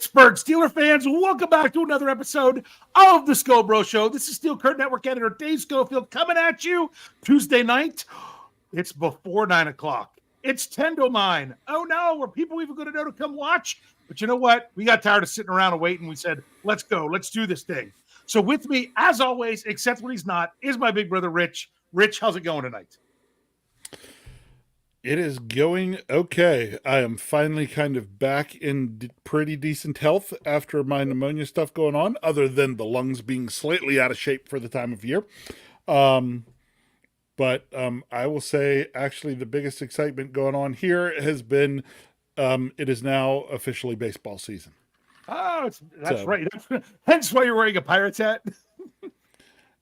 Pittsburgh Steeler fans, welcome back to another episode of the Scho Bro Show. This is Steel Curtain Network editor Dave Schofield coming at you Tuesday night. It's before 9 o'clock. It's 10 to 9. Oh no, are people even going to know to come watch? But you know what? We got tired of sitting around and waiting. We said, let's go. Let's do this thing. So with me, as always, except when he's not, is my big brother, Rich. Rich, how's it going tonight? It is going okay. I am finally kind of back in pretty decent health after my pneumonia stuff going on, other than the lungs being slightly out of shape for the time of year. But I will say, actually, the biggest excitement going on here has been it is now officially baseball season. Oh, that's right. Hence why you're wearing a Pirates hat.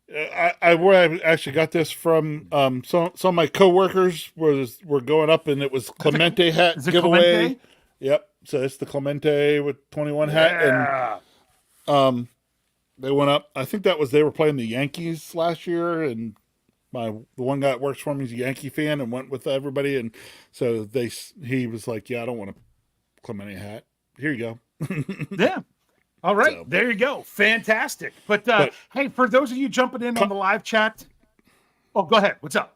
I actually got this from some of my coworkers were going up, and it was Clemente hat giveaway. Clemente? Yep. So it's the Clemente with 21 hat, and they went up. I think they were playing the Yankees last year, and the one guy that works for me is a Yankee fan and went with everybody, and so he was like, "Yeah, I don't want a Clemente hat. Here you go." Yeah. All right, so, there you go. Fantastic. But hey, for those of you jumping in on the live chat, go ahead. What's up?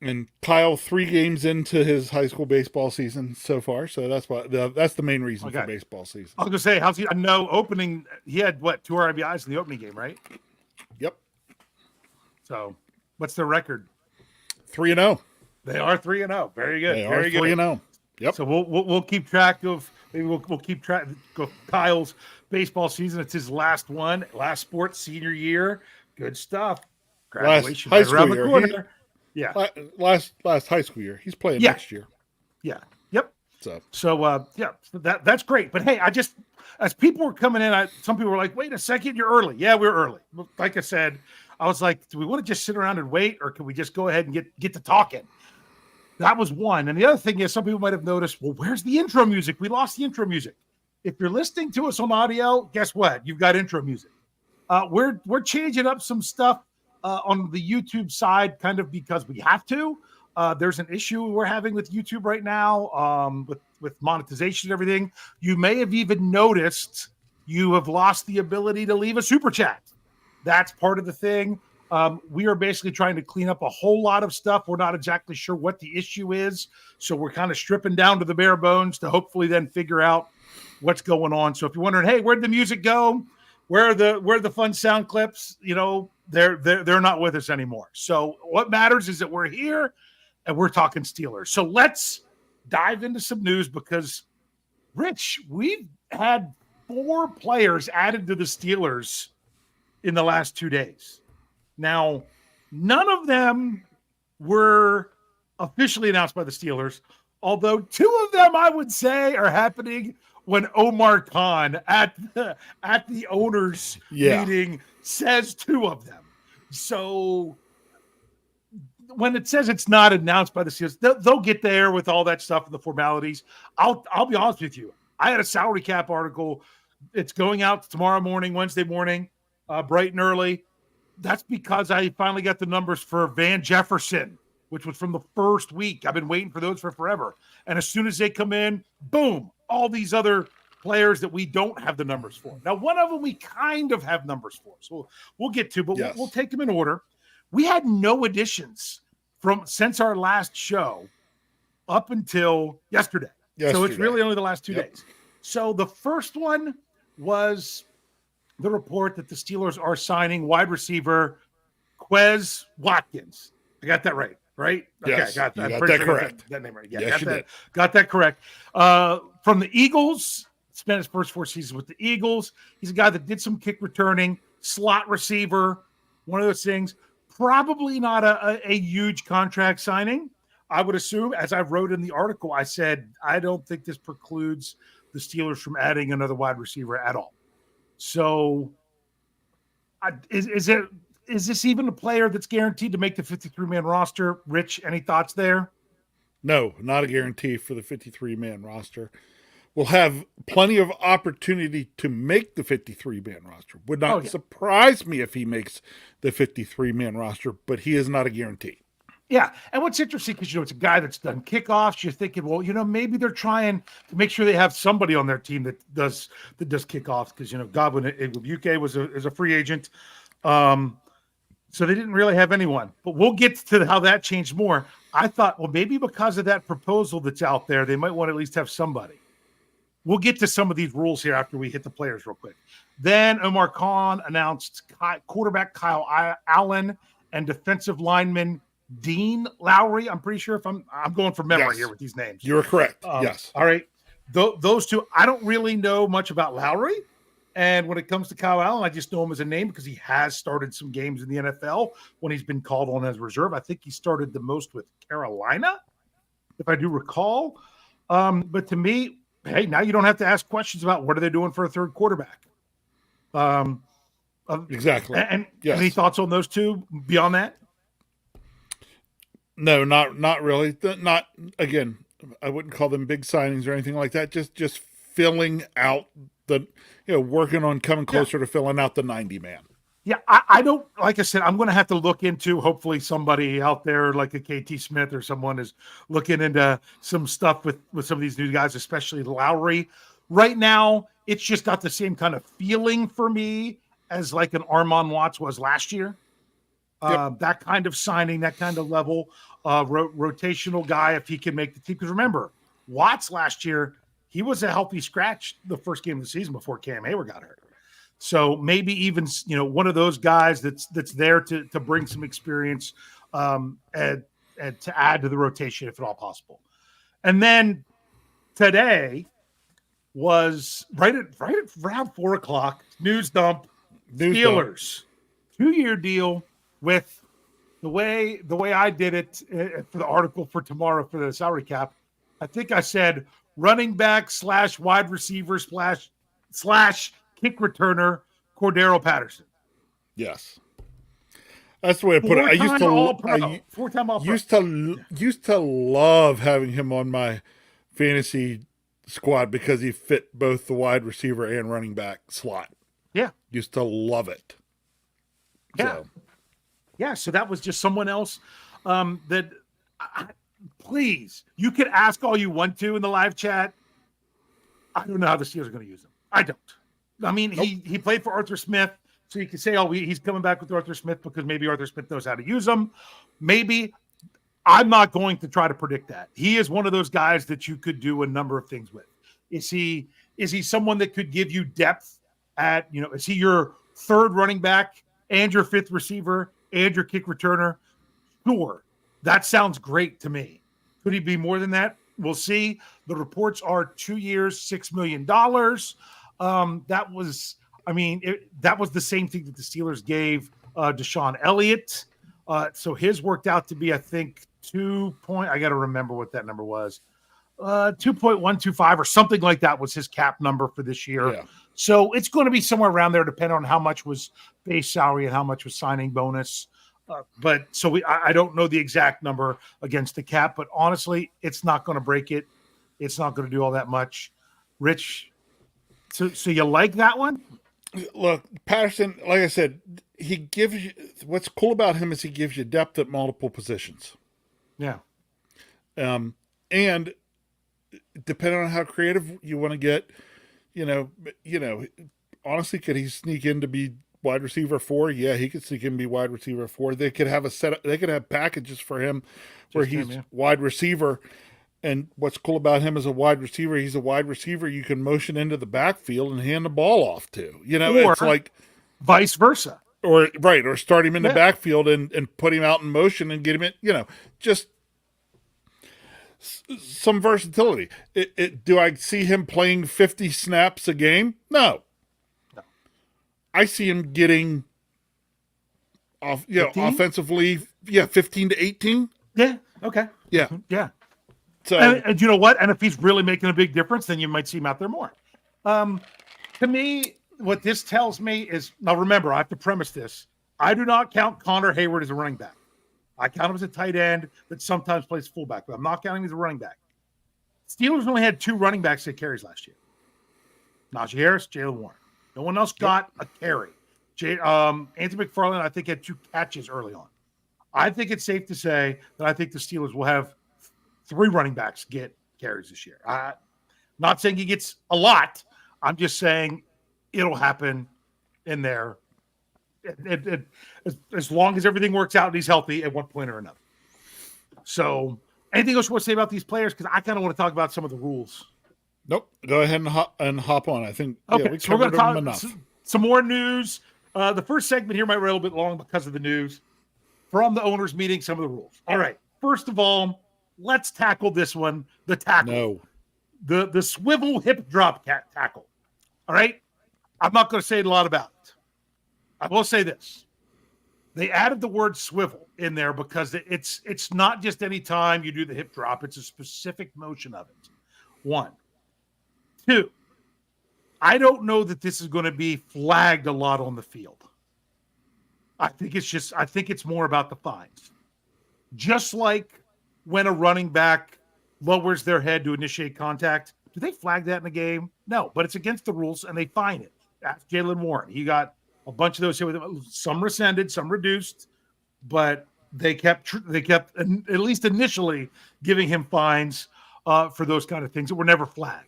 And Kyle, 3 games into his high school baseball season so far, so that's the main reason for baseball season. I was gonna say, how's he? No opening. He had 2 RBIs in the opening game, right? Yep. So, what's their record? 3-0. They are 3-0. Very good. They are 3-0. Yep. So we'll keep track of. Maybe we'll keep track of Kyle's baseball season. It's his last sports senior year. Good stuff. Graduation last high around school the year. corner. Yeah. Last high school year. He's playing next year. Yeah. Yep. So that's great. But hey, as people were coming in, some people were like, wait a second, you're early. Yeah, we're early. Like I said, I was like, do we want to just sit around and wait, or can we just go ahead and get to talking? That was one. And the other thing is, some people might have noticed, well, where's the intro music? We lost the intro music. If you're listening to us on audio, guess what? You've got intro music. We're changing up some stuff on the YouTube side, kind of because we have to. There's an issue we're having with YouTube right now with monetization and everything. You may have even noticed you have lost the ability to leave a super chat. That's part of the thing. We are basically trying to clean up a whole lot of stuff. We're not exactly sure what the issue is. So we're kind of stripping down to the bare bones to hopefully then figure out what's going on. So if you're wondering, hey, where'd the music go? Where are the fun sound clips? They're not with us anymore. So what matters is that we're here and we're talking Steelers. So let's dive into some news because, Rich, we've had 4 players added to the Steelers in the last 2 days. Now, none of them were officially announced by the Steelers, although 2 of them, I would say, are happening when Omar Khan at the owners meeting says 2 of them. So when it says it's not announced by the Steelers, they'll get there with all that stuff and the formalities. I'll be honest with you. I had a salary cap article. It's going out tomorrow morning, Wednesday morning, bright and early. That's because I finally got the numbers for Van Jefferson, which was from the first week. I've been waiting for those for forever. And as soon as they come in, boom, all these other players that we don't have the numbers for. Now, one of them we kind of have numbers for. So we'll get to, but we'll take them in order. We had no additions since our last show up until yesterday. So it's really only the last 2 days. So the first one was the report that the Steelers are signing wide receiver Quez Watkins. I got that right? Yes, okay, I got that. You got that correct. That name right. Yeah, yes, got that correct. From the Eagles, spent his first 4 seasons with the Eagles. He's a guy that did some kick returning, slot receiver, one of those things. Probably not a huge contract signing, I would assume. As I wrote in the article, I said, I don't think this precludes the Steelers from adding another wide receiver at all. So is this even a player that's guaranteed to make the 53-man roster? Rich, any thoughts there? No, not a guarantee for the 53-man roster. We'll have plenty of opportunity to make the 53-man roster. Would not surprise me if he makes the 53-man roster, but he is not a guarantee. Yeah, and what's interesting because it's a guy that's done kickoffs. You're thinking, well, maybe they're trying to make sure they have somebody on their team that does kickoffs because Godwin Igwebuike is a free agent, so they didn't really have anyone. But we'll get to how that changed more. I thought, well, maybe because of that proposal that's out there, they might want to at least have somebody. We'll get to some of these rules here after we hit the players real quick. Then Omar Khan announced quarterback Kyle Allen and defensive lineman Dean Lowry. I'm pretty sure if I'm going from memory here with these names. You're correct. Yes. All right. Those two, I don't really know much about Lowry. And when it comes to Kyle Allen, I just know him as a name because he has started some games in the NFL when he's been called on as reserve. I think he started the most with Carolina, if I do recall. But to me, hey, now you don't have to ask questions about what are they doing for a third quarterback. Exactly. And yes. Any thoughts on those two beyond that? No, not really. Not again. I wouldn't call them big signings or anything like that. Just filling out the, working on coming closer to filling out the 90 man. Yeah, I don't, like I said, I'm going to have to look into, hopefully somebody out there like a KT Smith or someone is looking into some stuff with some of these new guys, especially Lowry. Right now, it's just not the same kind of feeling for me as like an Armon Watts was last year. That kind of signing, that kind of level, rotational guy, if he can make the team. Because remember, Watts last year, he was a healthy scratch the first game of the season before Cam Hayward got hurt. So maybe even, one of those guys that's there to bring some experience and to add to the rotation if at all possible. And then today was right at around 4:00, news dump. Steelers 2-year deal with the way I did it for the article for tomorrow for the salary cap. I think I said running back / wide receiver / kick returner Cordero Patterson. Yes. That's the way I put it. I used to four-time All-Pro. Used to love having him on my fantasy squad because he fit both the wide receiver and running back slot. Yeah. Used to love it. Yeah. Yeah, so that was just someone else please, you could ask all you want to in the live chat. I don't know how the Steelers are going to use him. I don't. I mean, he played for Arthur Smith, so you can say, he's coming back with Arthur Smith because maybe Arthur Smith knows how to use him. Maybe. I'm not going to try to predict that. He is one of those guys that you could do a number of things with. Is he someone that could give you depth at, is he your third running back and your fifth receiver and your kick returner? Sure. That sounds great to me. Could he be more than that? We'll see. The reports are 2 years, $6 million. That was the same thing that the Steelers gave Deshaun Elliott. So his worked out to be, I think, I got to remember what that number was. 2.125 or something like that was his cap number for this year. Yeah. So it's going to be somewhere around there, depending on how much was base salary and how much was signing bonus. I don't know the exact number against the cap, but honestly, it's not going to break it. It's not going to do all that much. Rich, so you like that one? Look, Patterson, like I said, he gives you, what's cool about him is he gives you depth at multiple positions. Yeah. And depending on how creative you want to get, honestly, could he sneak in to be wide receiver 4? Yeah, he could sneak in and be wide receiver 4. They could have they could have packages for him where he's wide receiver. And what's cool about him as a wide receiver, he's a wide receiver you can motion into the backfield and hand the ball off to. Or it's like vice versa. Or start him in the backfield and put him out in motion and get him in, just some versatility. Do I see him playing 50 snaps a game? No. I see him getting off, 15? Offensively, 15 to 18. Yeah. Okay. Yeah. Yeah. So, and you know what? And if he's really making a big difference, then you might see him out there more. To me, what this tells me is, now remember, I have to premise this. I do not count Connor Hayward as a running back. I count him as a tight end that sometimes plays fullback, but I'm not counting him as a running back. Steelers only had 2 running backs that carries last year. Najee Harris, Jaylen Warren. No one else got a carry. Anthony McFarland, I think, had 2 catches early on. I think it's safe to say that I think the Steelers will have 3 running backs get carries this year. I'm not saying he gets a lot. I'm just saying it'll happen in there. As long as everything works out and he's healthy at one point or another. So, anything else you want to say about these players? Because I kind of want to talk about some of the rules. Nope. Go ahead and hop on. I think okay, we so we're going to them talk enough. Some more news. The first segment here might be a little bit long because of the news. From the owners' meeting, some of the rules. All right. First of all, let's tackle this one. The tackle. No. The swivel hip drop tackle. All right. I'm not going to say a lot about it. I will say this. They added the word swivel in there because it's not just any time you do the hip drop. It's a specific motion of it. 1. 2. I don't know that this is going to be flagged a lot on the field. I think it's more about the fines. Just like when a running back lowers their head to initiate contact, do they flag that in the game? No, but it's against the rules and they fine it. That's Jaylen Warren. He got a bunch of those here with him. Some rescinded, some reduced, but they kept at least initially giving him fines for those kind of things that were never flagged.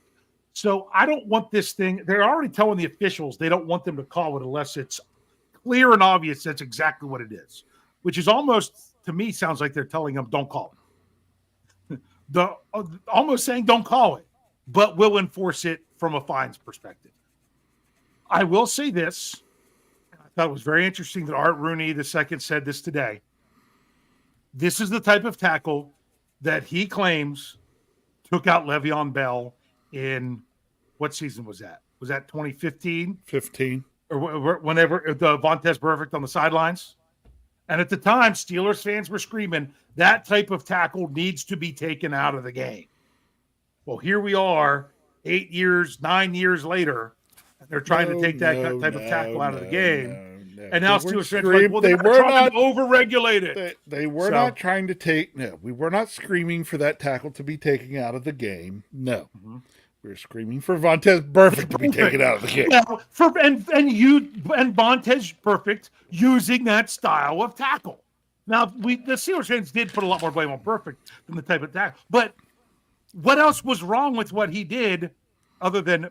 So I don't want this thing. They're already telling the officials they don't want them to call it unless it's clear and obvious that's exactly what it is, which is almost, to me, sounds like they're telling them don't call it. Almost saying don't call it, but we'll enforce it from a fines perspective. I will say this. I thought it was very interesting that Art Rooney II said this today. This is the type of tackle that he claims took out Le'Veon Bell in what season was that? Was that 2015? 15. Or whenever the Vontaze Burfict on the sidelines? And at the time, Steelers fans were screaming, that type of tackle needs to be taken out of the game. Well, here we are 9 years later, and they're trying to take that type of tackle out of the game. And now Steelers fans are like, well, they were not over-regulate it. They were not trying to take, no, we were not screaming for that tackle to be taken out of the game. No. Mm-hmm. We were screaming for Vontaze Burfict to be taken out of the game. Well, and Vontaze Burfict using that style of tackle. Now, the Steelers fans did put a lot more blame on Burfict than the type of tackle. But what else was wrong with what he did other than,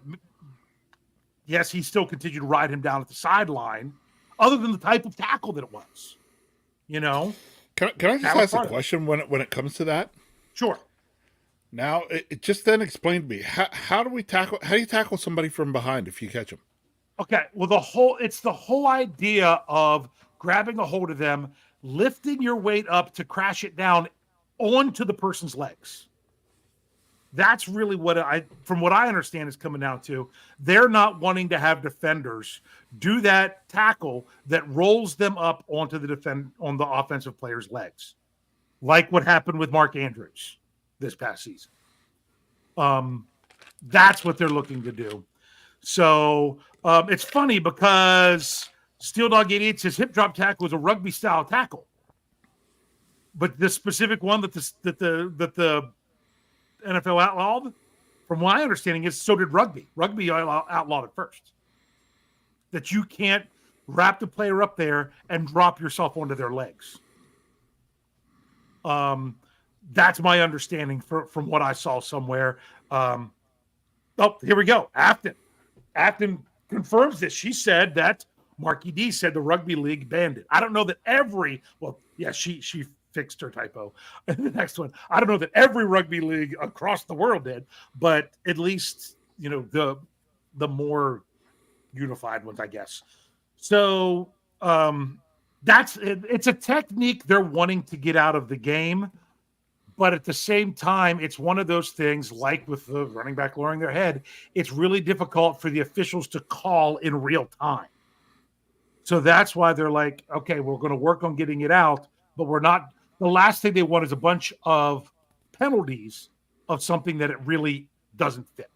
yes, he still continued to ride him down at the sideline, other than the type of tackle that it was? You know? Can I just ask a question when it comes to that? Sure. Now, it just then explained to me, how do you tackle somebody from behind if you catch them? Okay, well, it's the whole idea of grabbing a hold of them, lifting your weight up to crash it down onto the person's legs. That's really from what I understand, is coming down to. They're not wanting to have defenders do that tackle that rolls them up onto on the offensive player's legs, like what happened with Mark Andrews this past season. That's what they're looking to do. So it's funny because Steel Dog 88 says hip drop tackle is a rugby style tackle, but the specific one that the NFL outlawed, from my understanding, is so did rugby. Rugby outlawed it first. That you can't wrap the player up there and drop yourself onto their legs. That's my understanding from what I saw somewhere. Here we go. Afton confirms this. She said that Marky D said the rugby league banned it. I don't know that she fixed her typo. The next one. I don't know that every rugby league across the world did, but at least, the more unified ones, I guess. So it's a technique they're wanting to get out of the game. But at the same time, it's one of those things, like with the running back lowering their head, it's really difficult for the officials to call in real time. So that's why they're like, okay, we're going to work on getting it out, but we're not. The last thing they want is a bunch of penalties of something that it really doesn't fit.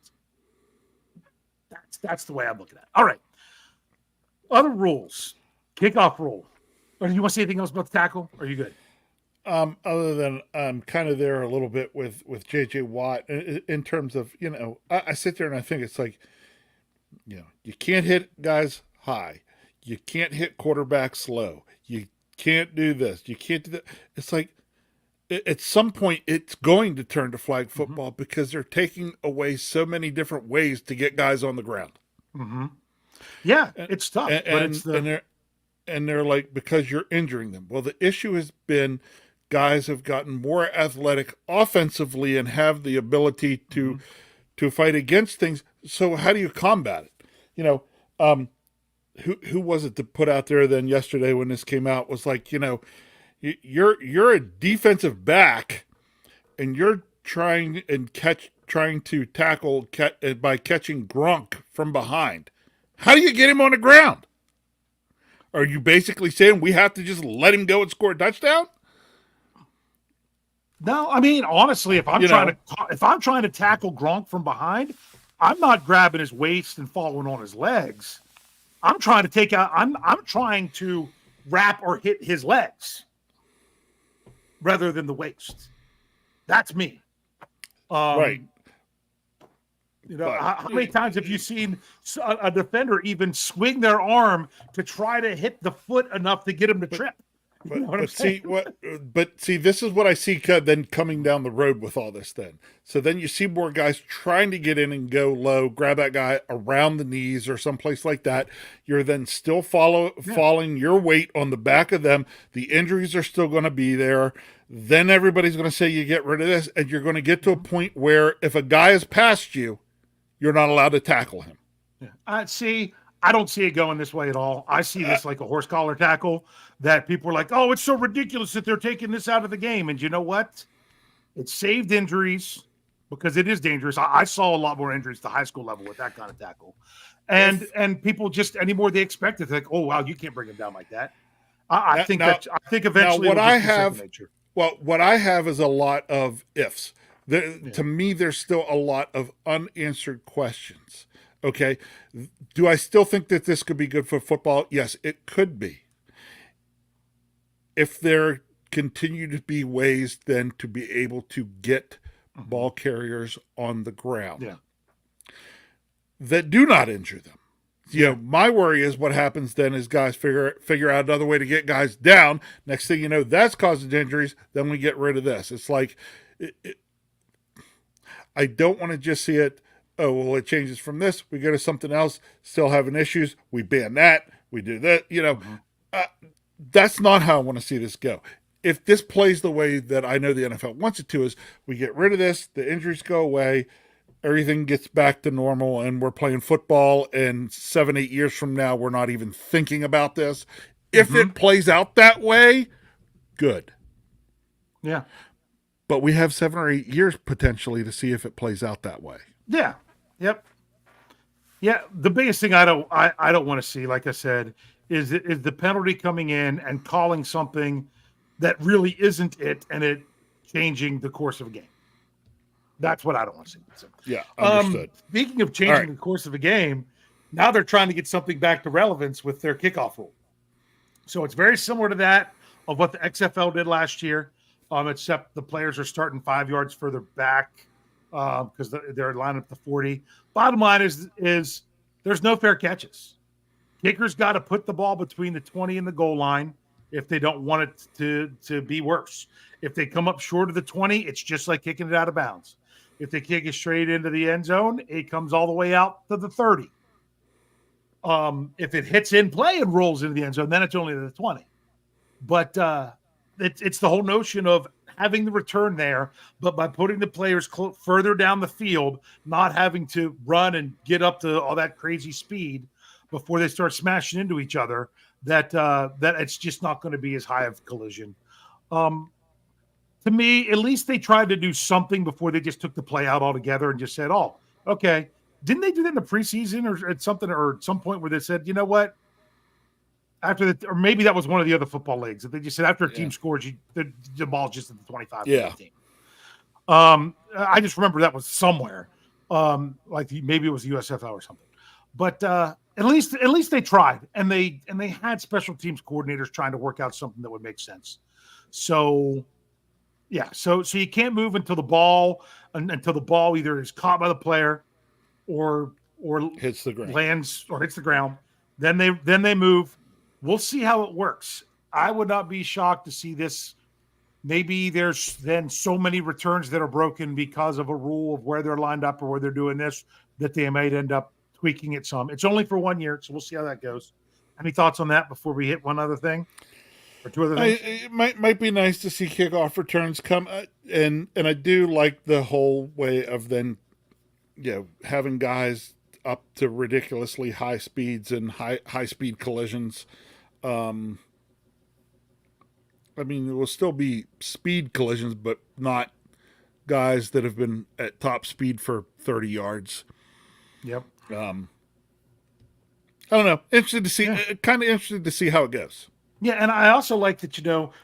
That's the way I'm looking at it. All right. Other rules. Kickoff rule. Or do you want to say anything else about the tackle? Or are you good? Other than I'm kind of there a little bit with JJ Watt in terms of, I sit there and I think it's like, you can't hit guys high. You can't hit quarterbacks low. You can't do this. You can't do that. It's like at some point it's going to turn to flag football because they're taking away so many different ways to get guys on the ground. Yeah, it's tough, but it's they're like, because you're injuring them. Well, the issue has been guys have gotten more athletic offensively and have the ability to fight against things. So how do you combat it? Who was it to put out there then yesterday when this came out was like, you're a defensive back and you're trying to tackle by catching Gronk from behind. How do you get him on the ground? Are you basically saying we have to just let him go and score a touchdown? No, I mean, honestly, if I'm trying to tackle Gronk from behind, I'm not grabbing his waist and following on his legs. I'm trying to take out. I'm trying to wrap or hit his legs rather than the waist. That's me. Right. How many times have you seen a defender even swing their arm to try to hit the foot enough to get him to trip? But see, this is what I see then coming down the road with all this then. So then you see more guys trying to get in and go low, grab that guy around the knees or someplace like that. You're then still falling your weight on the back of them. The injuries are still going to be there. Then everybody's going to say you get rid of this, and you're going to get to a point where if a guy is past you, you're not allowed to tackle him. Yeah. I don't see it going this way at all. I see this like a horse collar tackle that people are like, oh, it's so ridiculous that they're taking this out of the game. And you know what? It saved injuries because it is dangerous. I saw a lot more injuries at the high school level with that kind of tackle. And people just anymore they expect it. They're like, oh, wow, you can't bring him down like that. I think eventually what I have is a lot of ifs. To me, there's still a lot of unanswered questions. Okay. Do I still think that this could be good for football? Yes, it could be. If there continue to be ways then to be able to get ball carriers on the ground that do not injure them. My worry is what happens then is guys figure out another way to get guys down. Next thing you know, that's causing injuries. Then we get rid of this. It's like, I don't want to just see it. Oh, well, it changes from this. We go to something else, still having issues. We ban that. We do that. That's not how I want to see this go. If this plays the way that I know the NFL wants it to, is we get rid of this, the injuries go away, everything gets back to normal, and we're playing football, and 7-8 years from now, we're not even thinking about this. If it plays out that way, good. Yeah. But we have 7 or 8 years potentially to see if it plays out that way. Yeah. Yep. Yeah. The biggest thing I don't want to see, like I said, is the penalty coming in and calling something that really isn't it, and it changing the course of a game. That's what I don't want to see. So, yeah. Understood. Speaking of changing the course of a game, now they're trying to get something back to relevance with their kickoff rule. So it's very similar to that of what the XFL did last year, except the players are starting 5 yards further back. Because they're lining up to 40. Bottom line is there's no fair catches. Kickers got to put the ball between the 20 and the goal line if they don't want it to be worse. If they come up short of the 20, it's just like kicking it out of bounds. If they kick it straight into the end zone, it comes all the way out to the 30. If it hits in play and rolls into the end zone, then it's only the 20. But it's the whole notion of having the return there, but by putting the players further down the field, not having to run and get up to all that crazy speed before they start smashing into each other, that it's just not going to be as high of collision. To me, at least they tried to do something before they just took the play out altogether and just said, oh, okay. Didn't they do that in the preseason or at some point where they said, you know what? Or maybe that was one of the other football leagues that they just said after a team scores, the ball's just at the 25. Yeah. I just remember that was somewhere, like maybe it was USFL or something. But at least they tried, and they had special teams coordinators trying to work out something that would make sense. So yeah, so you can't move until the ball either is caught by the player or hits the ground, lands or hits the ground. Then they move. We'll see how it works. I would not be shocked to see this. Maybe there's then so many returns that are broken because of a rule of where they're lined up or where they're doing this that they might end up tweaking it some. It's only for 1 year, so we'll see how that goes. Any thoughts on that before we hit one other thing or two other things? It might be nice to see kickoff returns come, and I do like the whole way of then, having guys up to ridiculously high speeds and high speed collisions. I mean, it will still be speed collisions, but not guys that have been at top speed for 30 yards. Yep. I don't know. Interested to see. Kind of interested to see how it goes. Yeah, and I also like that,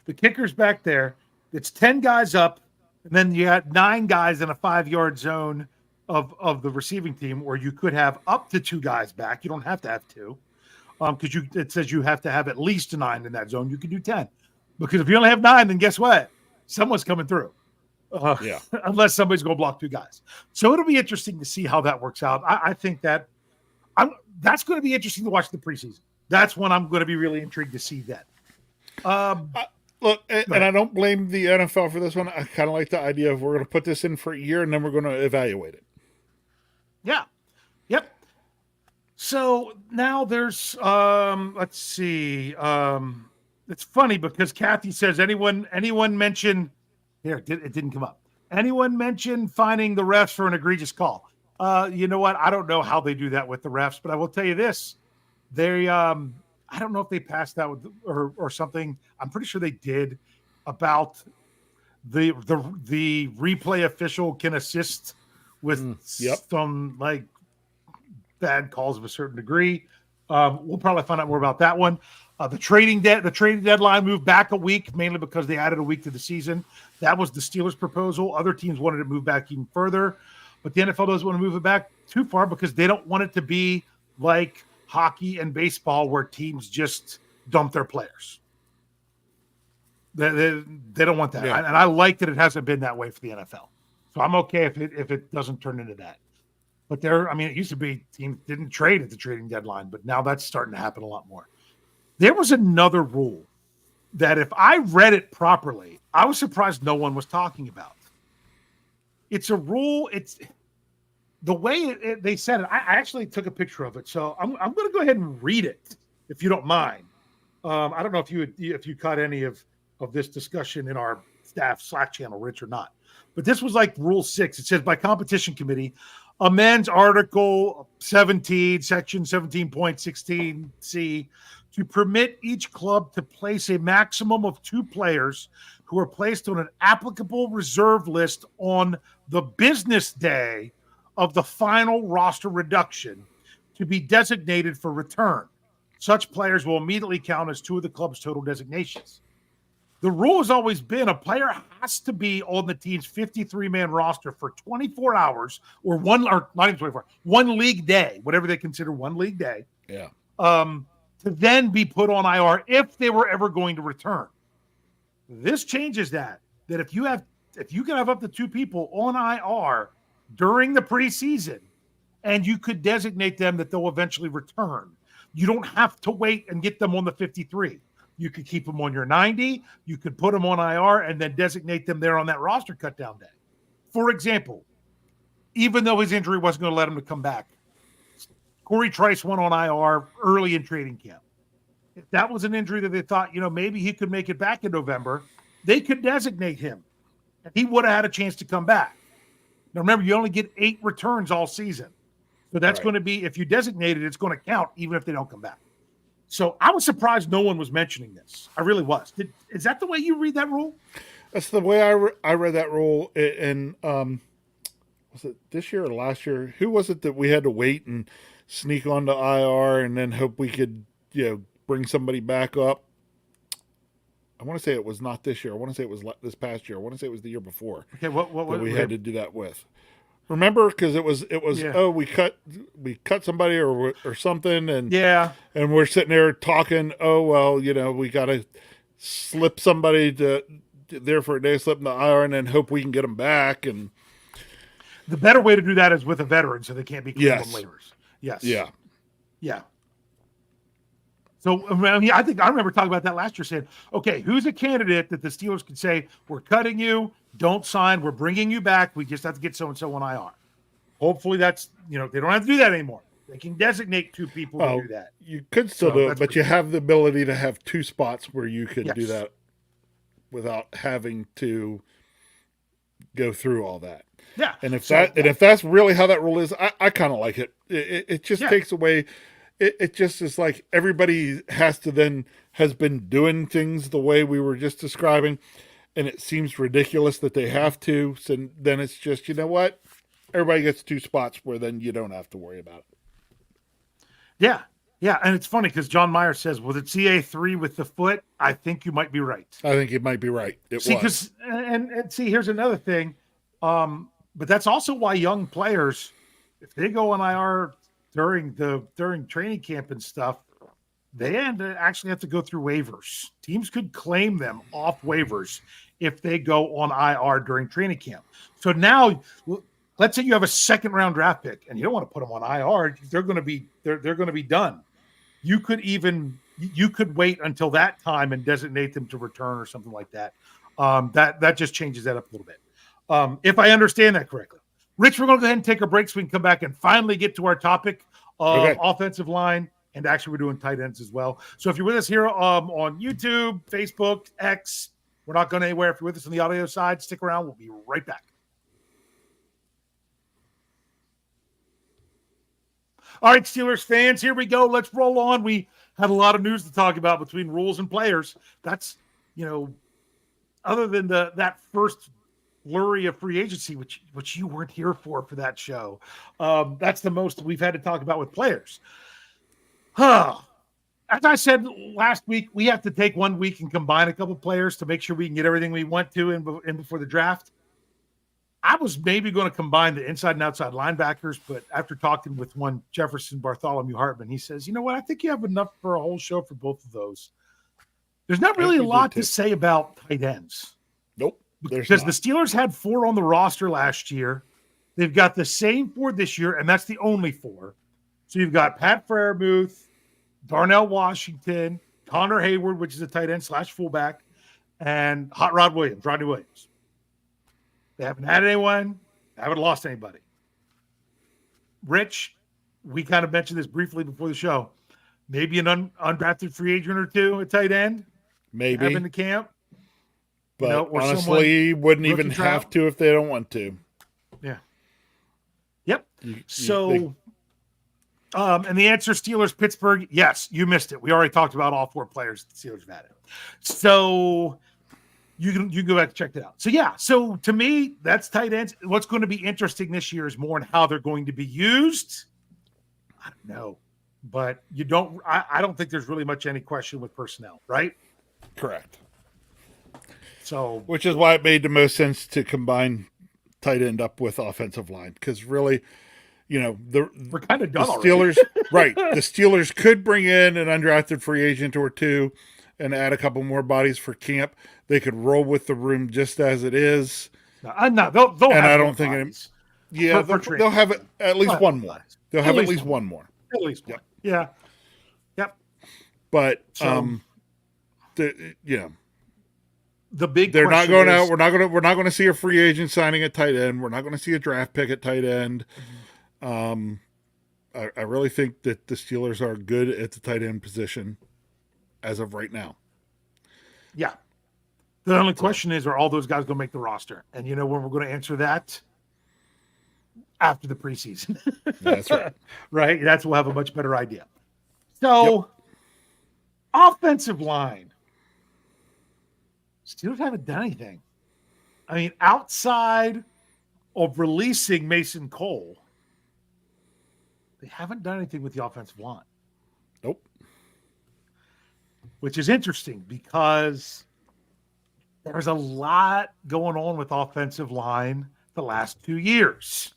the kicker's back there. It's 10 guys up, and then you had 9 guys in a 5-yard zone of the receiving team, where you could have up to 2 guys back. You don't have to have 2, because it says you have to have at least 9 in that zone. You can do 10, because if you only have 9, then guess what? Someone's coming through. Unless somebody's going to block 2 guys. So it'll be interesting to see how that works out. I think that's going to be interesting to watch the preseason. That's when I'm going to be really intrigued to see that. Look, and I don't blame the NFL for this one. I kind of like the idea of we're going to put this in for a year and then we're going to evaluate it. Yeah. Yep. So now there's, let's see. It's funny because Kathy says, anyone mention here, it didn't come up. Anyone mention finding the refs for an egregious call? You know what? I don't know how they do that with the refs, but I will tell you this. They, I don't know if they passed that with or something. I'm pretty sure they did, about the replay official can assist with some like bad calls of a certain degree. We'll probably find out more about that one. The trading deadline moved back a week, mainly because they added a week to the season. That was the Steelers' proposal. Other teams wanted to move back even further, but the NFL doesn't want to move it back too far because they don't want it to be like hockey and baseball where teams just dump their players. They don't want that. And I like that it hasn't been that way for the NFL. So I'm okay if it doesn't turn into that. But it used to be teams didn't trade at the trading deadline, but now that's starting to happen a lot more. There was another rule that if I read it properly, I was surprised no one was talking about. It's a rule. It's the way they said it. I actually took a picture of it, so I'm going to go ahead and read it if you don't mind. I don't know if you caught any of this discussion in our staff Slack channel, Rich, or not. But this was like Rule 6. It says, by competition committee, amends Article 17, Section 17.16C, to permit each club to place a maximum of 2 players who are placed on an applicable reserve list on the business day of the final roster reduction to be designated for return. Such players will immediately count as 2 of the club's total designations. The rule has always been a player has to be on the team's 53-man roster for 24 hours or not even 24, one league day, whatever they consider one league day. Yeah. To then be put on IR if they were ever going to return. This changes that if you can have up to 2 people on IR during the preseason and you could designate them that they'll eventually return, you don't have to wait and get them on the 53. You could keep them on your 90. You could put them on IR and then designate them there on that roster cut down day. For example, even though his injury wasn't going to let him to come back, Corey Trice went on IR early in training camp. If that was an injury that they thought, maybe he could make it back in November, they could designate him. And he would have had a chance to come back. Now, remember, you only get 8 returns all season. So that's going to be, if you designate it, it's going to count even if they don't come back. So I was surprised no one was mentioning this. I really was. Is that the way you read that rule? That's the way I read that rule. And was it this year or last year? Who was it that we had to wait and sneak onto IR and then hope we could, bring somebody back up? I want to say it was not this year. I want to say it was this past year. I want to say it was the year before. Okay, what we had to do that with? Remember, because it was we cut somebody or something, and and we're sitting there talking. Oh well, we got to slip somebody there for a day, slip in the IR, and then hope we can get them back. And the better way to do that is with a veteran, so they can't be clean on waivers. Yes. Yeah. Yeah. So I mean, I think I remember talking about that last year, saying, okay, who's a candidate that the Steelers could say, we're cutting you, don't sign, we're bringing you back, we just have to get so-and-so on IR. Hopefully that's, they don't have to do that anymore. They can designate 2 people to do that. You could still do it, but you have the ability to have 2 spots where you could do that without having to go through all that. Yeah. And if that's really how that rule is, I kind of like it. It just takes away. It just is like everybody has been doing things the way we were just describing, and it seems ridiculous that they have to. So then it's just, you know what? Everybody gets 2 spots where then you don't have to worry about it. Yeah. Yeah. And it's funny because John Meyer says, was it CA3 with the foot? I think you might be right. I think you might be right. And see, here's another thing. But that's also why young players, if they go on IR during training camp and stuff, they actually have to go through waivers. Teams could claim them off waivers if they go on IR during training camp. So now, let's say you have a 2nd-round draft pick and you don't want to put them on IR. They're going to be done. You could wait until that time and designate them to return or something like that. That just changes that up a little bit. If I understand that correctly. Rich, we're going to go ahead and take a break so we can come back and finally get to our topic of offensive line. And actually, we're doing tight ends as well. So if you're with us here on YouTube, Facebook, X, we're not going anywhere. If you're with us on the audio side, stick around. We'll be right back. All right, Steelers fans, here we go. Let's roll on. We had a lot of news to talk about between rules and players. That's, other than that first flurry of free agency, which you weren't here for that show. That's the most we've had to talk about with players. As I said last week, we have to take 1 week and combine a couple players to make sure we can get everything we want to in before the draft. I was maybe going to combine the inside and outside linebackers, but after talking with one Jefferson Bartholomew Hartman, he says, you know what? I think you have enough for a whole show for both of those. There's not really a lot to say about tight ends. Nope. Because the Steelers had 4 on the roster last year. They've got the same 4 this year, and that's the only 4. So you've got Pat Freiermuth, Darnell Washington, Connor Hayward, which is a tight end / fullback, and Hot Rod Williams, Rodney Williams. They haven't had anyone. They haven't lost anybody. Rich, we kind of mentioned this briefly before the show. Maybe an undrafted free agent or 2 at tight end. Maybe. Have in the camp. But honestly, wouldn't even have to if they don't want to. Yeah. Yep. And the answer, Steelers, Pittsburgh, yes, you missed it. We already talked about all 4 players the Steelers have had it. So you can go back and check that out. So, yeah. So, to me, that's tight ends. What's going to be interesting this year is more in how they're going to be used. I don't know. But I don't think there's really much any question with personnel, right? Correct. So, which is why it made the most sense to combine tight end up with offensive line, because really, we're kind of done the Steelers, right? The Steelers could bring in an undrafted free agent or 2 and add a couple more bodies for camp. They could roll with the room just as it is. They'll and I don't think it. Yeah, they'll have at least one more. They'll have at least one more. At least one. Yeah. Yep. But the big they're not going out. We're not going to see a free agent signing at tight end. We're not going to see a draft pick at tight end. I really think that the Steelers are good at the tight end position as of right now. Yeah. The only question is, are all those guys going to make the roster? And when we're going to answer that? After the preseason. That's right. Right? That's we'll have a much better idea. So, offensive line. Steelers haven't done anything. I mean, outside of releasing Mason Cole, they haven't done anything with the offensive line. Nope. Which is interesting because there's a lot going on with offensive line the last 2 years.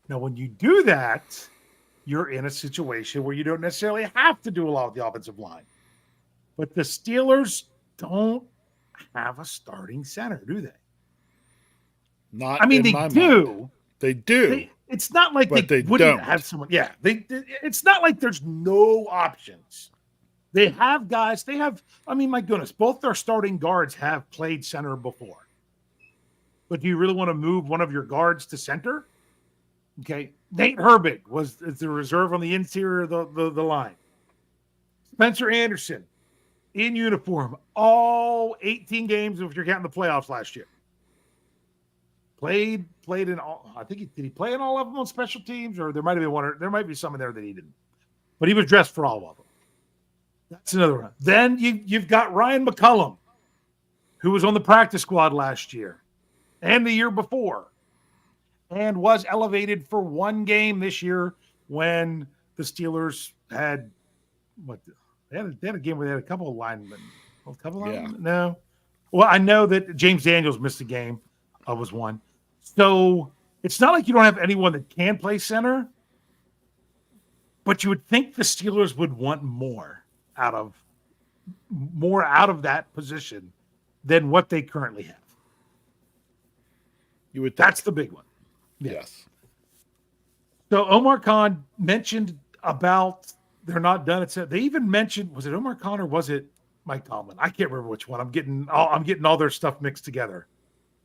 Now, when you do that, you're in a situation where you don't necessarily have to do a lot with the offensive line. But the Steelers don't have a starting center, do they? Not. I mean, they do. Mind. They do. It's not like they wouldn't have someone. Yeah, it's not like there's no options. They have guys. They have. I mean, my goodness, both their starting guards have played center before. But do you really want to move one of your guards to center? Okay, Nate Herbig was the reserve on the interior of the line. Spencer Anderson in uniform, all 18 games if you're counting the playoffs last year. Played in all. I think did he play in all of them on special teams, or there might have been one. Or there might be some in there that he didn't. But he was dressed for all of them. That's another one. Then you've got Ryan McCullum, who was on the practice squad last year and the year before, and was elevated for one game this year when the Steelers had what they had a game where they had a couple of linemen. A couple of linemen? No. Well, I know that James Daniels missed a game. Was one. So it's not like you don't have anyone that can play center, but you would think the Steelers would want more out of that position than what they currently have. You would. That's the big one. Yeah. Yes. So Omar Khan mentioned about they're not done. They even mentioned, was it Omar Khan or was it Mike Tomlin? I can't remember which one. I'm getting all their stuff mixed together.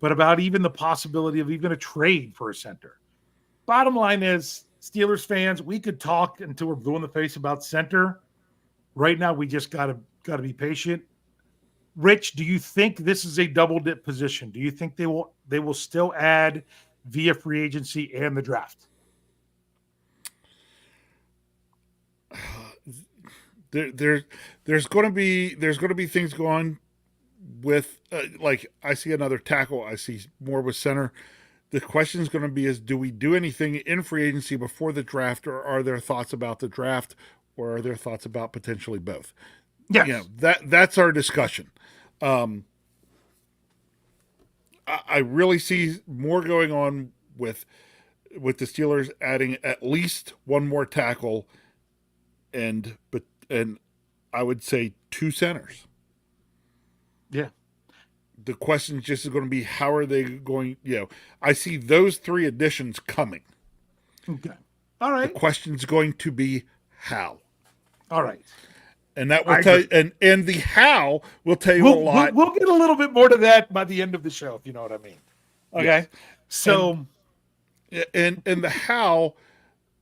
But about even the possibility of even a trade for a center. Bottom line is, Steelers fans, we could talk until we're blue in the face about center. Right now, we just gotta be patient. Rich, do you think this is a double dip position? Do you think they will still add via free agency and the draft? There's going to be things going with like I see another tackle. I see more with center. The question is going to be: do we do anything in free agency before the draft, or are there thoughts about the draft, or are there thoughts about potentially both? Yes. You know, that's our discussion. I really see more going on with the Steelers adding at least one more tackle, and I would say two centers. Yeah. The question just is going to be, how are they going? I see those three additions coming. Okay. All right. The question's going to be how. All right. And that will tell you, and the how will tell you a lot. We'll get a little bit more to that by the end of the show, if you know what I mean. Okay. Yes. So, and the how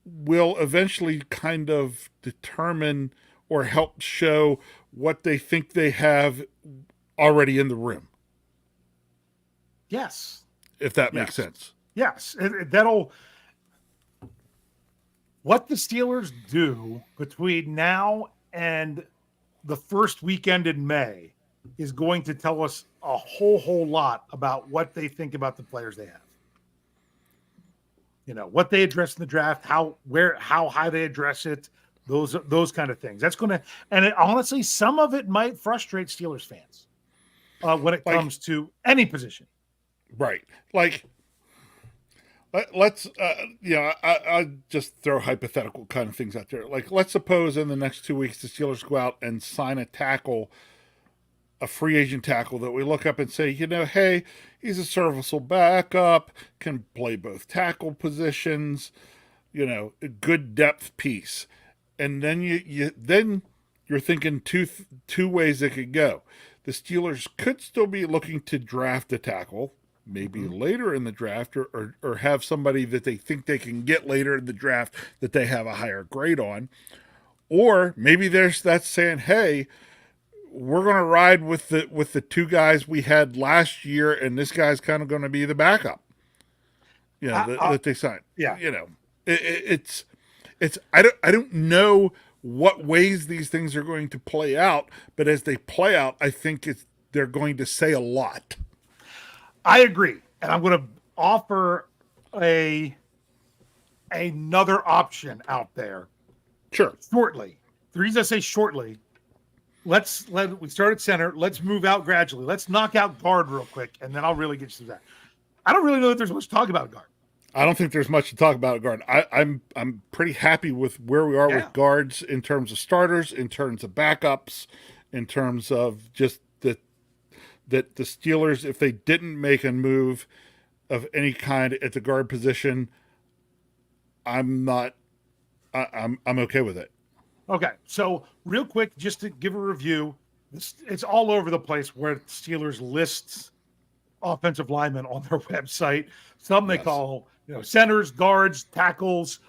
will eventually kind of determine or help show what they think they have already in the room. Yes. If that makes sense. Yes. What the Steelers do between now and the first weekend in May is going to tell us a whole lot about what they think about the players they have. You know, what they address in the draft, how high they address it, those kind of things. That's going to, and honestly, some of it might frustrate Steelers fans when it comes to any position. Right. Like, let's, I'll just throw hypothetical kind of things out there. Like, let's suppose in the next 2 weeks, the Steelers go out and sign a free agent tackle that we look up and say, hey, he's a serviceable backup, can play both tackle positions, a good depth piece. And then you're thinking two ways it could go. The Steelers could still be looking to draft a tackle, maybe later in the draft, or have somebody that they think they can get later in the draft that they have a higher grade on. Or maybe that's saying, hey, we're going to ride with the two guys we had last year, and this guy's kind of going to be the backup. That they signed. Yeah. It's I don't know what ways these things are going to play out, but as they play out, I think they're going to say a lot. I agree, and I'm going to offer another option out there. Sure. Shortly. The reason I say shortly, we start at center. Let's move out gradually. Let's knock out guard real quick, and then I'll really get you to that. I don't really know that there's much to talk about guard. I don't think there's much to talk about guard. I'm pretty happy with where we are with guards in terms of starters, in terms of backups, in terms of just that the Steelers, if they didn't make a move of any kind at the guard position, I'm okay with it. Okay, so real quick, just to give a review, it's all over the place where Steelers lists offensive linemen on their website. Some they call, centers, guards, tackles,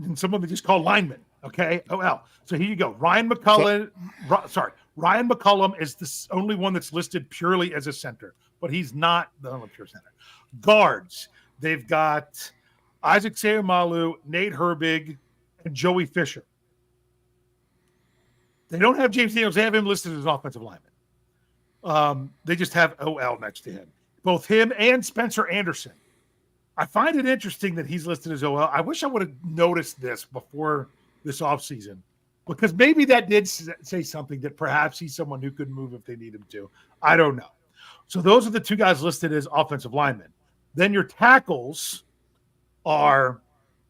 and some of them just call linemen. Okay. Oh, well. So here you go. Ryan McCullum is the only one that's listed purely as a center, but he's not the only pure center. Guards, they've got Isaac Seumalo, Nate Herbig, and Joey Fisher. They don't have James Daniels. They have him listed as an offensive lineman. They just have OL next to him. Both him and Spencer Anderson. I find it interesting that he's listed as OL. I wish I would have noticed this before this offseason, because maybe that did say something that perhaps he's someone who could move if they need him to. I don't know. So those are the two guys listed as offensive linemen. Then your tackles are,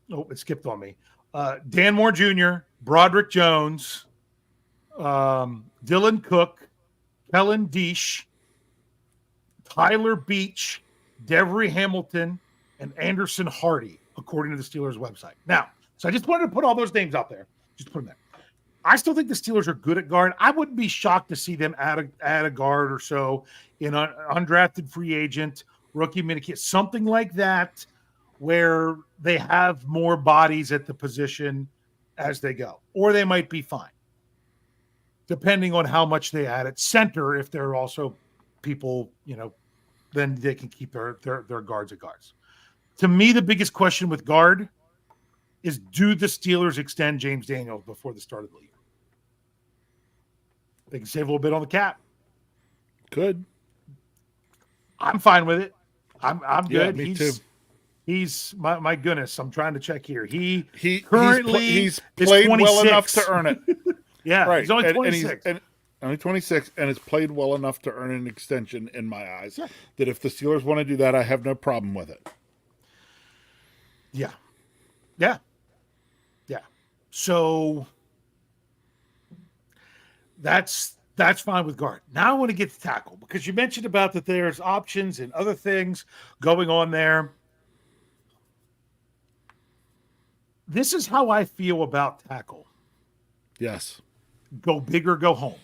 it skipped on me. Dan Moore Jr., Broderick Jones, Dylan Cook, Kellen Deesh, Tyler Beach, Devery Hamilton, and Anderson Hardy, according to the Steelers website. Now, so I just wanted to put all those names out there. Just put them there. I still think the Steelers are good at guard. I wouldn't be shocked to see them add a guard or so in an undrafted free agent, rookie minikit, something like that, where they have more bodies at the position as they go. Or they might be fine, depending on how much they add at center. If they're also people, then they can keep their guards at guards. To me, the biggest question with guard is, do the Steelers extend James Daniels before the start of the year? They can save a little bit on the cap. Good. I'm fine with it. I'm good. Me too. He's my goodness. I'm trying to check here. He currently he's played well enough to earn it. Yeah, right. He's only 26. And only 26, and has played well enough to earn an extension in my eyes. Yeah. That if the Steelers want to do that, I have no problem with it. Yeah. So that's fine with guard. Now I want to get to tackle, because you mentioned about that there's options and other things going on there. This is how I feel about tackle. Yes. Go big or go home.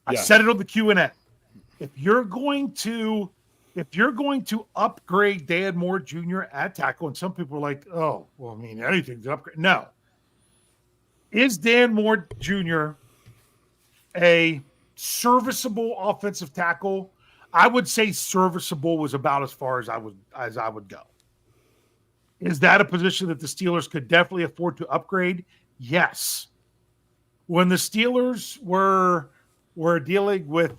I Yes. said it on the Q&A. If you're going to upgrade Dan Moore Jr. at tackle, and some people are like, oh, well, I mean, anything's an upgrade. No. Is Dan Moore Jr. a serviceable offensive tackle? I would say serviceable was about as far as I would go. Is that a position that the Steelers could definitely afford to upgrade? Yes. When the Steelers were dealing with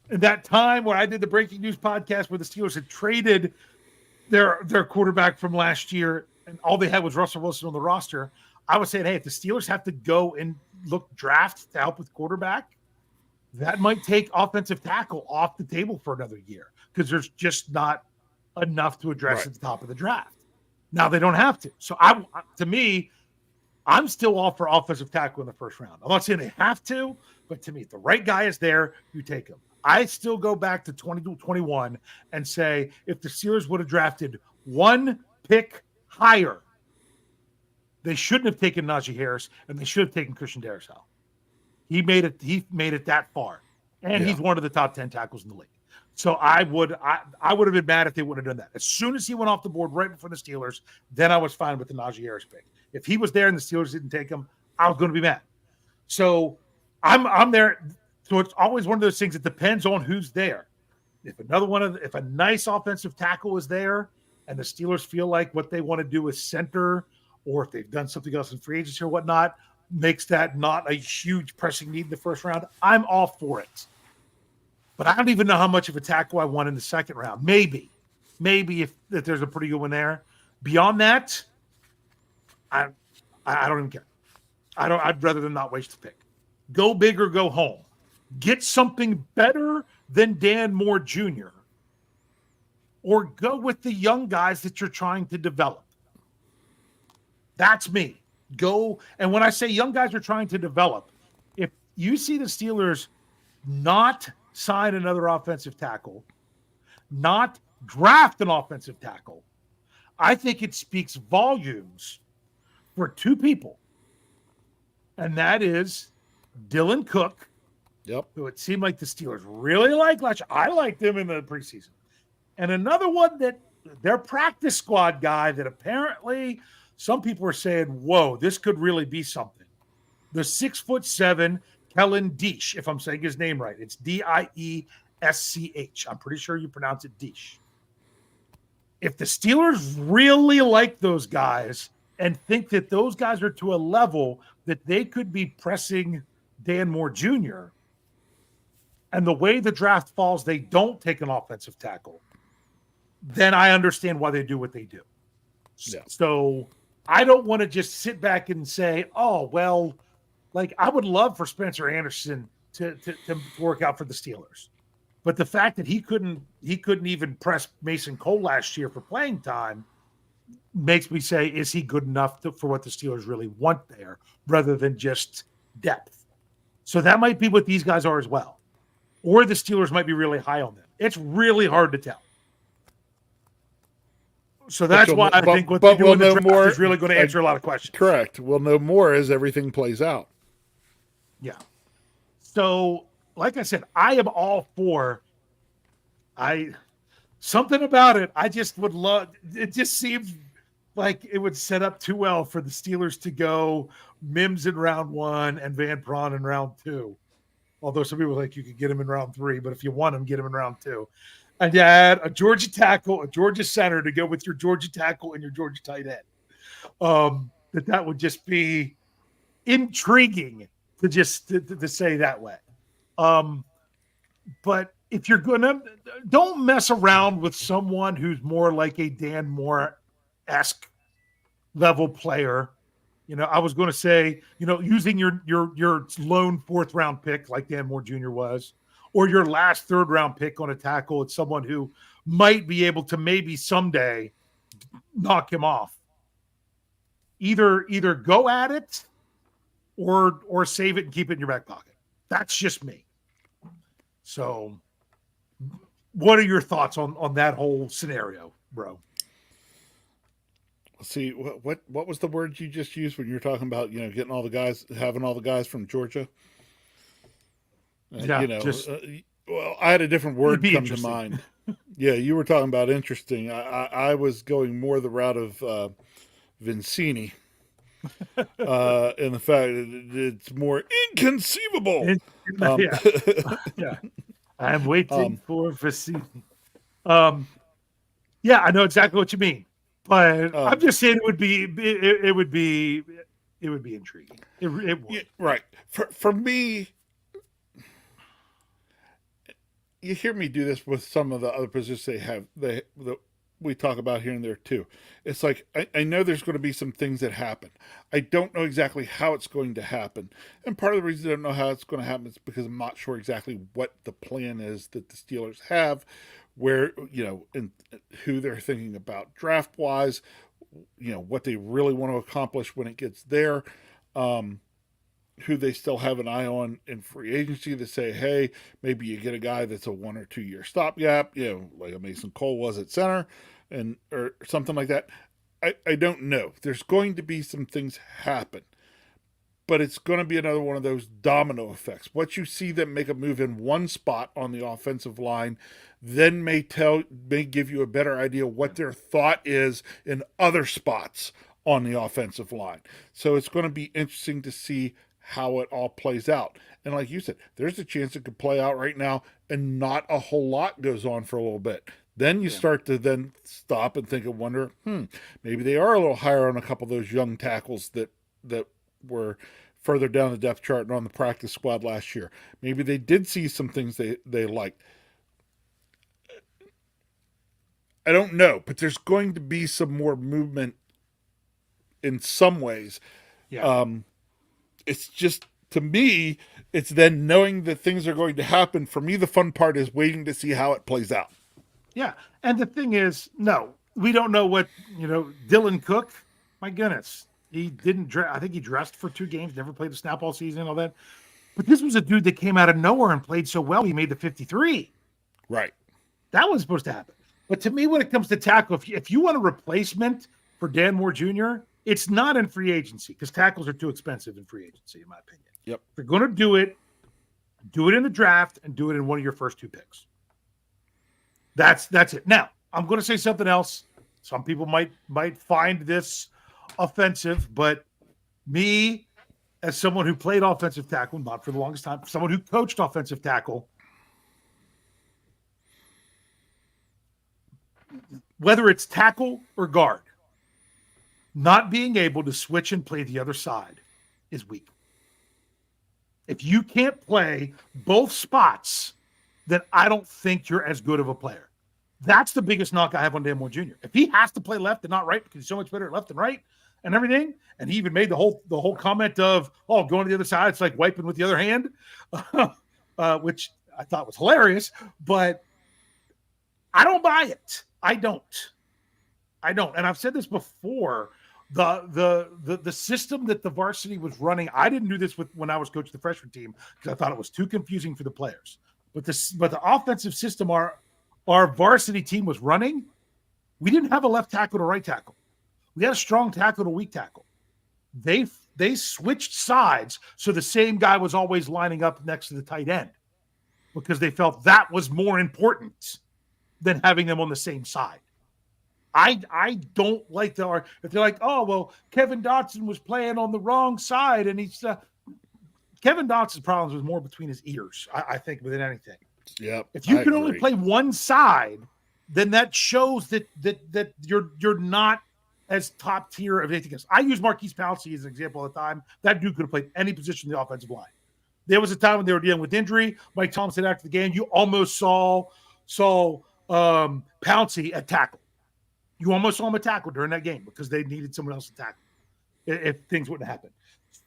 that time where I did the Breaking News podcast where the Steelers had traded their quarterback from last year and all they had was Russell Wilson on the roster, I was saying, hey, if the Steelers have to go and look draft to help with quarterback, that might take offensive tackle off the table for another year, because there's just not enough to address at the top of the draft. Now they don't have to. So to me, I'm still all for offensive tackle in the first round. I'm not saying they have to, but to me, if the right guy is there, you take him. I still go back to 2021 and say, if the Steelers would have drafted one pick higher, they shouldn't have taken Najee Harris, and they should have taken Christian Darrisaw. He made it that far, and he's one of the top 10 tackles in the league. So I would have been mad if they would have done that. As soon as he went off the board right before the Steelers, then I was fine with the Najee Harris pick. If he was there and the Steelers didn't take him, I was going to be mad. So I'm there. So it's always one of those things. It depends on who's there. If a nice offensive tackle is there, and the Steelers feel like what they want to do is center, or if they've done something else in free agency or whatnot, makes that not a huge pressing need in the first round, I'm all for it. But I don't even know how much of a tackle I want in the second round. Maybe if there's a pretty good one there. Beyond that, I don't even care. I'd rather than not waste the pick. Go big or go home. Get something better than Dan Moore Jr. Or go with the young guys that you're trying to develop. That's me. Go, and when I say young guys are trying to develop, if you see the Steelers not sign another offensive tackle, not draft an offensive tackle, I think it speaks volumes for two people. and that is Dylan Cook, Yep. who it seemed like the Steelers really liked last year. I liked him in the preseason. And another one that their practice squad guy that apparently some people are saying, whoa, this could really be something. The 6'7" Kellen Diesch, if I'm saying his name right. It's Diesch. I'm pretty sure you pronounce it Diesch. If the Steelers really like those guys and think that those guys are to a level that they could be pressing Dan Moore Jr., and the way the draft falls, they don't take an offensive tackle, then I understand why they do what they do. Yeah. So I don't want to just sit back and say, oh, well, like I would love for Spencer Anderson to work out for the Steelers. But the fact that he couldn't even press Mason Cole last year for playing time makes me say, is he good enough for what the Steelers really want there rather than just depth? So that might be what these guys are as well. Or the Steelers might be really high on them. It's really hard to tell. So that's why I think what they do in the draft is really going to answer a lot of questions. Correct. We'll know more as everything plays out. Yeah. So, like I said, I am all for something about it. I just would love it. Just seems like it would set up too well for the Steelers to go Mims in round 1 and Van Pran in round 2. Although some people like you could get him in round 3, but if you want him, get him in round 2. And you add a Georgia tackle, a Georgia center to go with your Georgia tackle and your Georgia tight end. That would just be intriguing to just to say that way. But if you're gonna, don't mess around with someone who's more like a Dan Moore-esque level player. You know, I was going to say, you know, using your lone 4th round pick like Dan Moore Jr. was, or your last 3rd round pick on a tackle, it's someone who might be able to maybe someday knock him off. Either go at it or save it and keep it in your back pocket. That's just me. So what are your thoughts on that whole scenario, bro? Let's see, what was the word you just used when you were talking about, you know, having all the guys from Georgia? Yeah, you know, well, I had a different word come to mind. Yeah, you were talking about interesting. I was going more the route of Vincini, and the fact that it's more inconceivable. Yeah. I'm waiting for Vincini. Yeah, I know exactly what you mean, but I'm just saying it would be intriguing. It would. Yeah, right. For me. You hear me do this with some of the other positions we talk about here and there too. It's like, I know there's going to be some things that happen. I don't know exactly how it's going to happen. And part of the reason I don't know how it's going to happen is because I'm not sure exactly what the plan is that the Steelers have, where, you know, and who they're thinking about draft wise, you know, what they really want to accomplish when it gets there. Who they still have an eye on in free agency to say, hey, maybe you get a guy that's a 1 or 2 year stopgap, you know, like a Mason Cole was at center or something like that. I don't know. There's going to be some things happen, but it's going to be another one of those domino effects. What you see them make a move in one spot on the offensive line then may give you a better idea what their thought is in other spots on the offensive line. So it's going to be interesting to see how it all plays out. And like you said, there's a chance it could play out right now and not a whole lot goes on for a little bit. Then you start to then stop and think and wonder, maybe they are a little higher on a couple of those young tackles that were further down the depth chart and on the practice squad last year. Maybe they did see some things they liked. I don't know, but there's going to be some more movement in some ways. Yeah. It's just, to me, it's then knowing that things are going to happen. For me, the fun part is waiting to see how it plays out. Yeah. And the thing is, no, we don't know what, you know, Dylan Cook, my goodness, he didn't I think he dressed for 2 games, never played a snap all season and all that. But this was a dude that came out of nowhere and played so well, he made the 53. Right. That was supposed to happen. But to me, when it comes to tackle, if you want a replacement for Dan Moore Jr., It's not in free agency because tackles are too expensive in free agency, in my opinion. Yep. If you're going to do it in the draft and do it in one of your first 2 picks. That's it. Now, I'm going to say something else. Some people might find this offensive, but me, as someone who played offensive tackle, not for the longest time, someone who coached offensive tackle, whether it's tackle or guard, not being able to switch and play the other side is weak. If you can't play both spots, then I don't think you're as good of a player. That's the biggest knock I have on Dan Moore Jr. If he has to play left and not right because he's so much better at left and right and everything, and he even made the whole comment of, going to the other side, it's like wiping with the other hand, which I thought was hilarious, but I don't buy it. I don't. And I've said this before. The system that the varsity was running, I didn't do this when I was coaching the freshman team because I thought it was too confusing for the players. But the offensive system our varsity team was running, we didn't have a left tackle to right tackle. We had a strong tackle to weak tackle. They switched sides, so the same guy was always lining up next to the tight end because they felt that was more important than having them on the same side. I don't like if they're like, oh, well, Kevin Dotson was playing on the wrong side, and he's Kevin Dotson's problems was more between his ears, I think, than anything. Yep. If you can only play one side, then that shows that you're not as top tier of anything else. I use Marquise Pouncey as an example at the time. That dude could have played any position in the offensive line. There was a time when they were dealing with injury. Mike Tom said after the game, you almost saw Pouncey at tackle. You almost saw him at tackle during that game because they needed someone else to tackle if things wouldn't happen.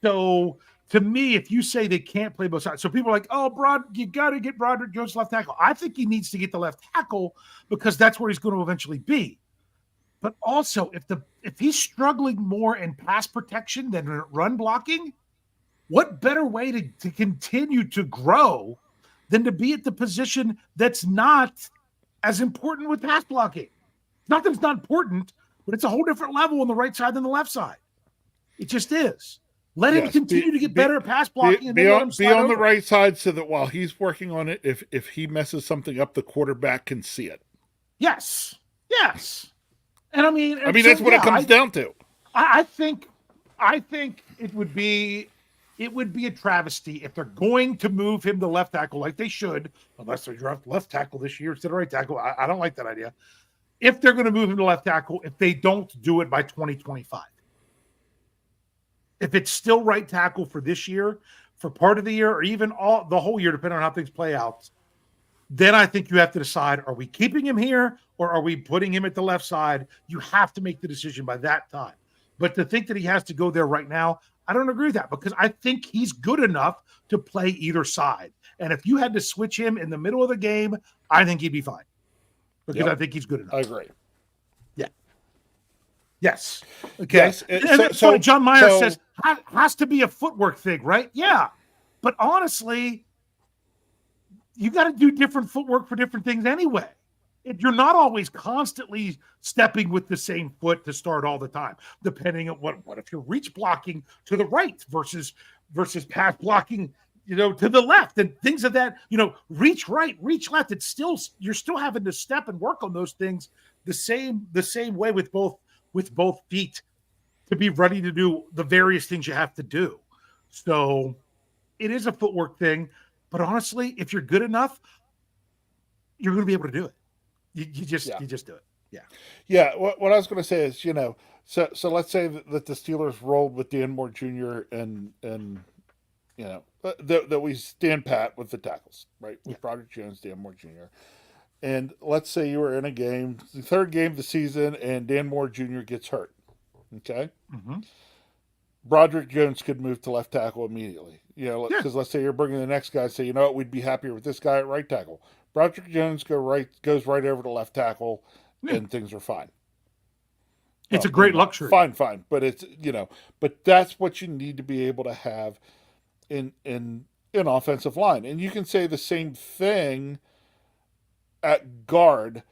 So to me, if you say they can't play both sides, so people are like, oh, you got to get Broderick Jones left tackle. I think he needs to get the left tackle because that's where he's going to eventually be. But also, if he's struggling more in pass protection than run blocking, what better way to continue to grow than to be at the position that's not as important with pass blocking? Not that it's not important, but it's a whole different level on the right side than the left side. It just is. Let him continue to get better at pass blocking and then let him slide on over. the right side so that while he's working on it, if he messes something up, the quarterback can see it. Yes. And I mean, that's what it comes down to. I think it would be a travesty if they're going to move him to left tackle like they should, unless they draft left tackle this year instead of right tackle. I don't like that idea. If they're going to move him to left tackle, if they don't do it by 2025. If it's still right tackle for this year, for part of the year, or even the whole year, depending on how things play out, then I think you have to decide, are we keeping him here or are we putting him at the left side? You have to make the decision by that time. But to think that he has to go there right now, I don't agree with that because I think he's good enough to play either side. And if you had to switch him in the middle of the game, I think he'd be fine. Because I think he's good enough. I agree. Yeah. Yes. Okay. Yes. So John Meyer says, has to be a footwork thing, right? Yeah. But honestly, you got to do different footwork for different things anyway. You're not always constantly stepping with the same foot to start all the time, depending on what if you're reach blocking to the right versus pass blocking, to the left and things of that, reach right, reach left. You're still having to step and work on those things the same way with both feet to be ready to do the various things you have to do. So it is a footwork thing, but honestly, if you're good enough, you're going to be able to do it. You just do it. Yeah. Yeah. What I was going to say is, so let's say that the Steelers rolled with Dan Moore Jr. and that we stand pat with the tackles, right? With Broderick Jones, Dan Moore Jr. And let's say you were in a game, the third game of the season, and Dan Moore Jr. gets hurt. Okay. Mm-hmm. Broderick Jones could move to left tackle immediately. Because let's say you're bringing the next guy, say, we'd be happier with this guy at right tackle. Broderick Jones goes right over to left tackle, and things are fine. It's a great luxury. Fine. But it's, but that's what you need to be able to have in offensive line. And you can say the same thing at guard.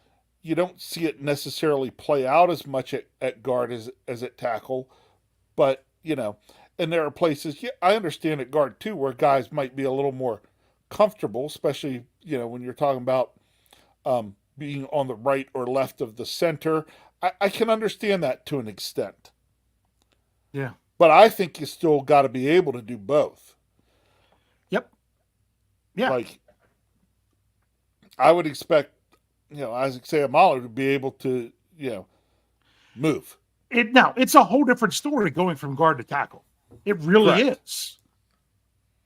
You don't see it necessarily play out as much at guard as at tackle, But, and there are places, I understand at guard too, where guys might be a little more comfortable, especially, when you're talking about being on the right or left of the center. I can understand that to an extent. Yeah. But I think you still got to be able to do both. Yep. Yeah. Like, I would expect, Isaac Seumalo to be able to, move. Now, it's a whole different story going from guard to tackle. It really is.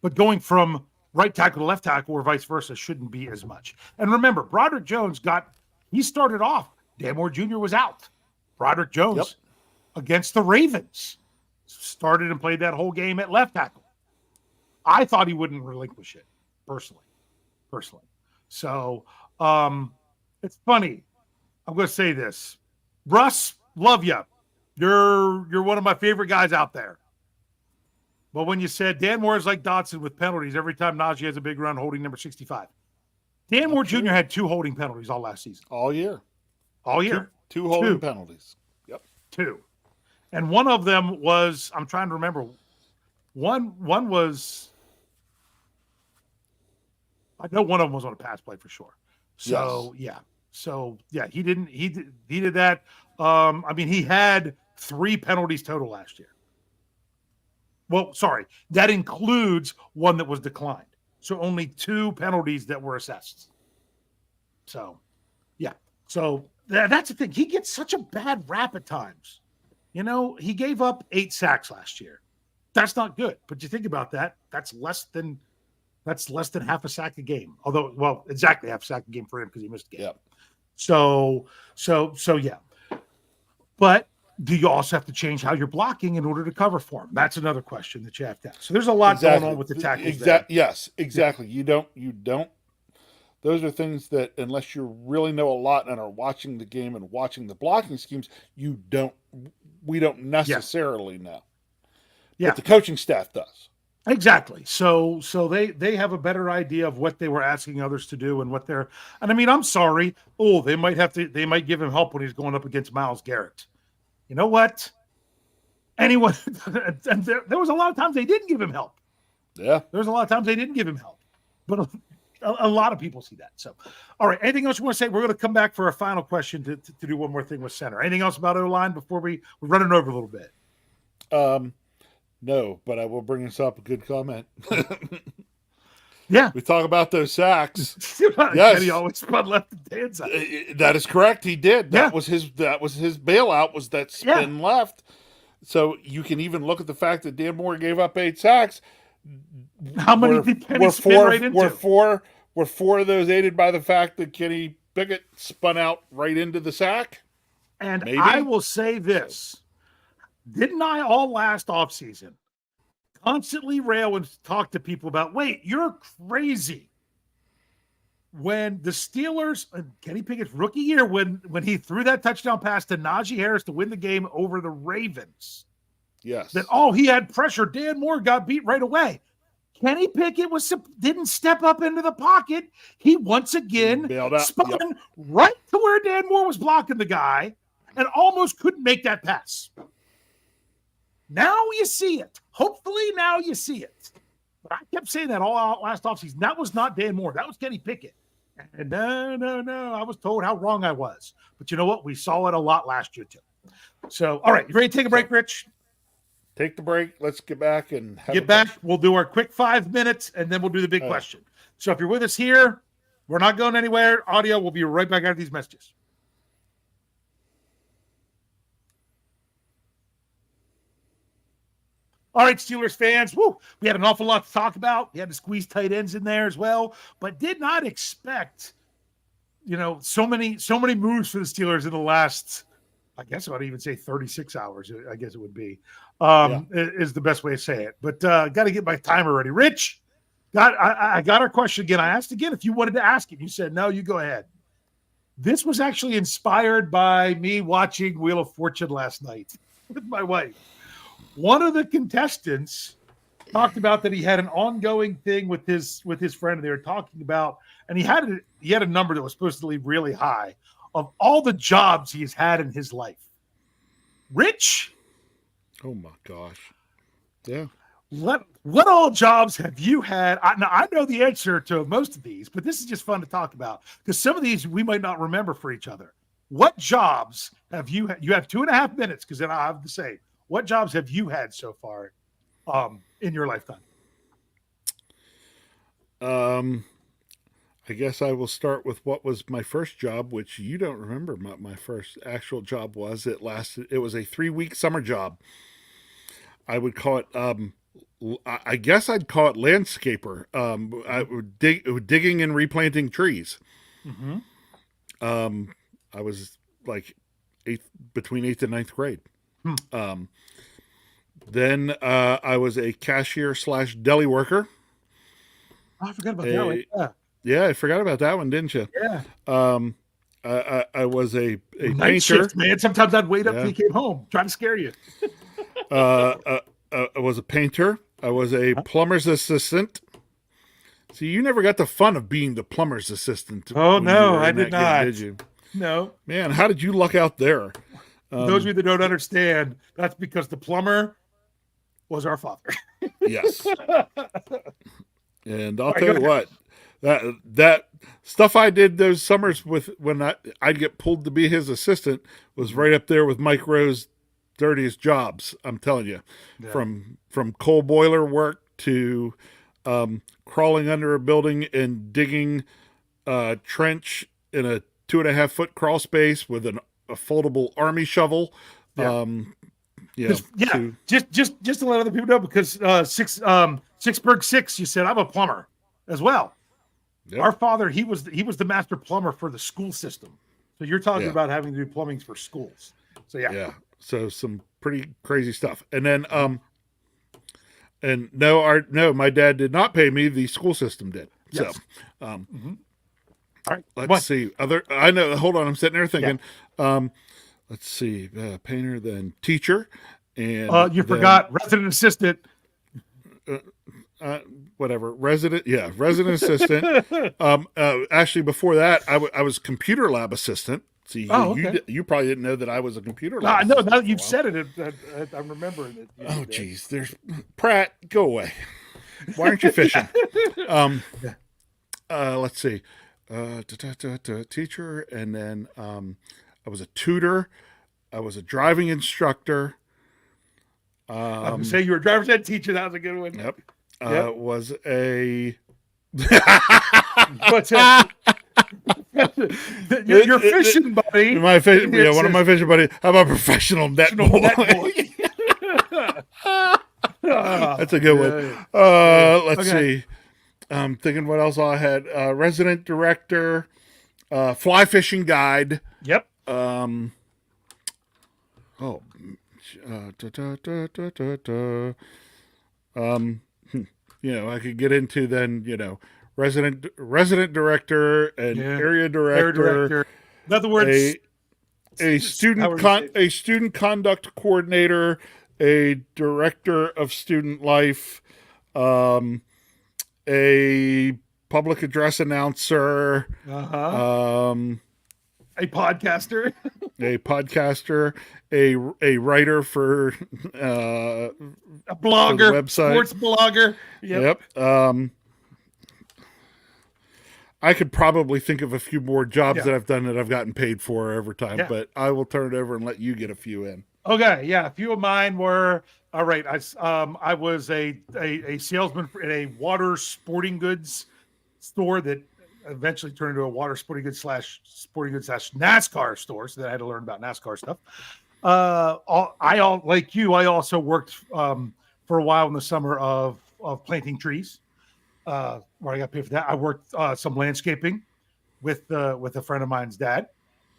But going from right tackle to left tackle or vice versa shouldn't be as much. And remember, Broderick Jones he started off, Dan Moore Jr. was out. Broderick Jones against the Ravens started and played that whole game at left tackle. I thought he wouldn't relinquish it, personally. So it's funny. I'm going to say this. Russ, love you. You're one of my favorite guys out there. But when you said Dan Moore is like Dotson with penalties every time Najee has a big run holding number 65. Dan Moore Jr. had 2 holding penalties all last season. All year. Two 2 holding penalties. Yep. 2. And one of them was, I'm trying to remember. One was, I know one of them was on a pass play for sure. So, yes. he did that. He had 3 penalties total last year. Well, sorry, that includes one that was declined. So only 2 penalties that were assessed. So, yeah. So that's the thing. He gets such a bad rap at times. He gave up 8 sacks last year. That's not good. But you think about that, that's less than half a sack a game. Although, well, exactly half a sack a game for him because he missed a game. Yep. So yeah. But do you also have to change how you're blocking in order to cover for him? That's another question that you have to ask. So there's a lot going on with the tackles. Yes, exactly. You don't. Those are things that, unless you really know a lot and are watching the game and watching the blocking schemes, we don't necessarily know. Yeah. But the coaching staff does. Exactly. So they have a better idea of what they were asking others to do and what they're. And I'm sorry. They might give him help when he's going up against Myles Garrett. You know what? Anyone, and there was a lot of times they didn't give him help. Yeah. There's a lot of times they didn't give him help, but a lot of people see that. So, all right. Anything else you want to say? We're going to come back for a final question to do one more thing with center. Anything else about O-line before we're running over a little bit? No, but I will bring this up. A good comment. Yeah. We talk about those sacks. Yes. He always spun left and Dan side. That is correct. He did. That was his bailout, was that spin left. So you can even look at the fact that Dan Moore gave up 8 sacks. How many did Kenny spin right into? Were 4 of those aided by the fact that Kenny Pickett spun out right into the sack? And maybe? I will say this. Didn't I all last offseason constantly rail and talk to people about, wait, you're crazy. When the Steelers, Kenny Pickett's rookie year, when he threw that touchdown pass to Najee Harris to win the game over the Ravens. Yes. That, he had pressure. Dan Moore got beat right away. Kenny Pickett didn't step up into the pocket. He once again spun right to where Dan Moore was blocking the guy and almost couldn't make that pass. Now you see it. Hopefully now you see it. But I kept saying that all out last offseason. That was not Dan Moore. That was Kenny Pickett. And no. I was told how wrong I was. But you know what? We saw it a lot last year too. So, all right. You ready to take a break, Rich? Take the break. Let's get back and get back. We'll do our quick 5 minutes, and then we'll do the big question. So if you're with us here, we're not going anywhere. Audio, we'll be right back after these messages. All right, Steelers fans, we had an awful lot to talk about. We had to squeeze tight ends in there as well, but did not expect, so many moves for the Steelers in the last, I guess I would even say 36 hours, I guess it would be, is the best way to say it. But got to get my timer ready. Rich, I got our question again. I asked again if you wanted to ask it. You said, no, you go ahead. This was actually inspired by me watching Wheel of Fortune last night with my wife. One of the contestants talked about that he had an ongoing thing with his friend. They were talking about, and he had a number that was supposedly really high of all the jobs he's had in his life. Rich, Oh my gosh. Yeah. What all jobs have you had? Now, I know the answer to most of these, but this is just fun to talk about because some of these we might not remember for each other. What jobs have you had? You have 2.5 minutes because then I have to say, what jobs have you had so far in your lifetime? I guess I will start with what was my first job, which you don't remember what my first actual job was. It was a 3-week summer job. I would call it, I guess I'd call it landscaper. Digging and replanting trees. Mm-hmm. I was like between 8th and ninth grade. Hmm. Then I was a cashier / deli worker. Oh, I forgot about that one. Yeah, I forgot about that one, didn't you? Yeah. I was a Night painter. shift, man. Sometimes I'd wait up till you came home, trying to scare you. I was a painter. I was a plumber's assistant. See, you never got the fun of being the plumber's assistant. Oh, no, I did not. Did you? No. Man, how did you luck out there? Those of you that don't understand, that's because the plumber was our father. Yes. And I'll tell you what, that stuff I did those summers with when I'd get pulled to be his assistant was right up there with Mike Rowe's dirtiest jobs. I'm telling you, from coal boiler work to crawling under a building and digging a trench in a 2.5-foot crawl space with a foldable army shovel. Just to let other people know, because Sixburg 6, you said I'm a plumber as well. Yep. Our father, he was the master plumber for the school system. So you're talking about having to do plumbing for schools. So yeah. So some pretty crazy stuff. And then and no, my dad did not pay me. The school system did. Yes. So all right. Let's see. I know. Hold on. I'm sitting there thinking. Let's see. Painter, then teacher, and you forgot resident assistant. Whatever. Resident assistant. Actually, before that, I was computer lab assistant. See, you probably didn't know that I was a computer lab. No, now that you've said it, I'm remembering it. Oh, geez. There's Pratt. Go away. Why aren't you fishing? Let's see. Teacher, and then I was a tutor. I was a driving instructor. I would say you were a driver's ed teacher. That was a good one. Yep. Was a. What's that? You're fishing buddy. One of my fishing buddies. How about professional net boy? That's a good one. Let's see. I'm thinking what else I had. Resident director, fly fishing guide. Yep. I could get into then, resident director and area director. In other words, a student conduct coordinator, a director of student life, a public address announcer, a podcaster, a writer for a blogger, for website, sports blogger. Yep. I could probably think of a few more jobs that I've done that I've gotten paid for over time, but I will turn it over and let you get a few in. Okay, yeah. A few of mine were all right. I was a salesman in a water sporting goods store that eventually turned into a water sporting goods / NASCAR store. So then I had to learn about NASCAR stuff. Like you, I also worked for a while in the summer of planting trees. Where I got paid for that. I worked some landscaping with a friend of mine's dad.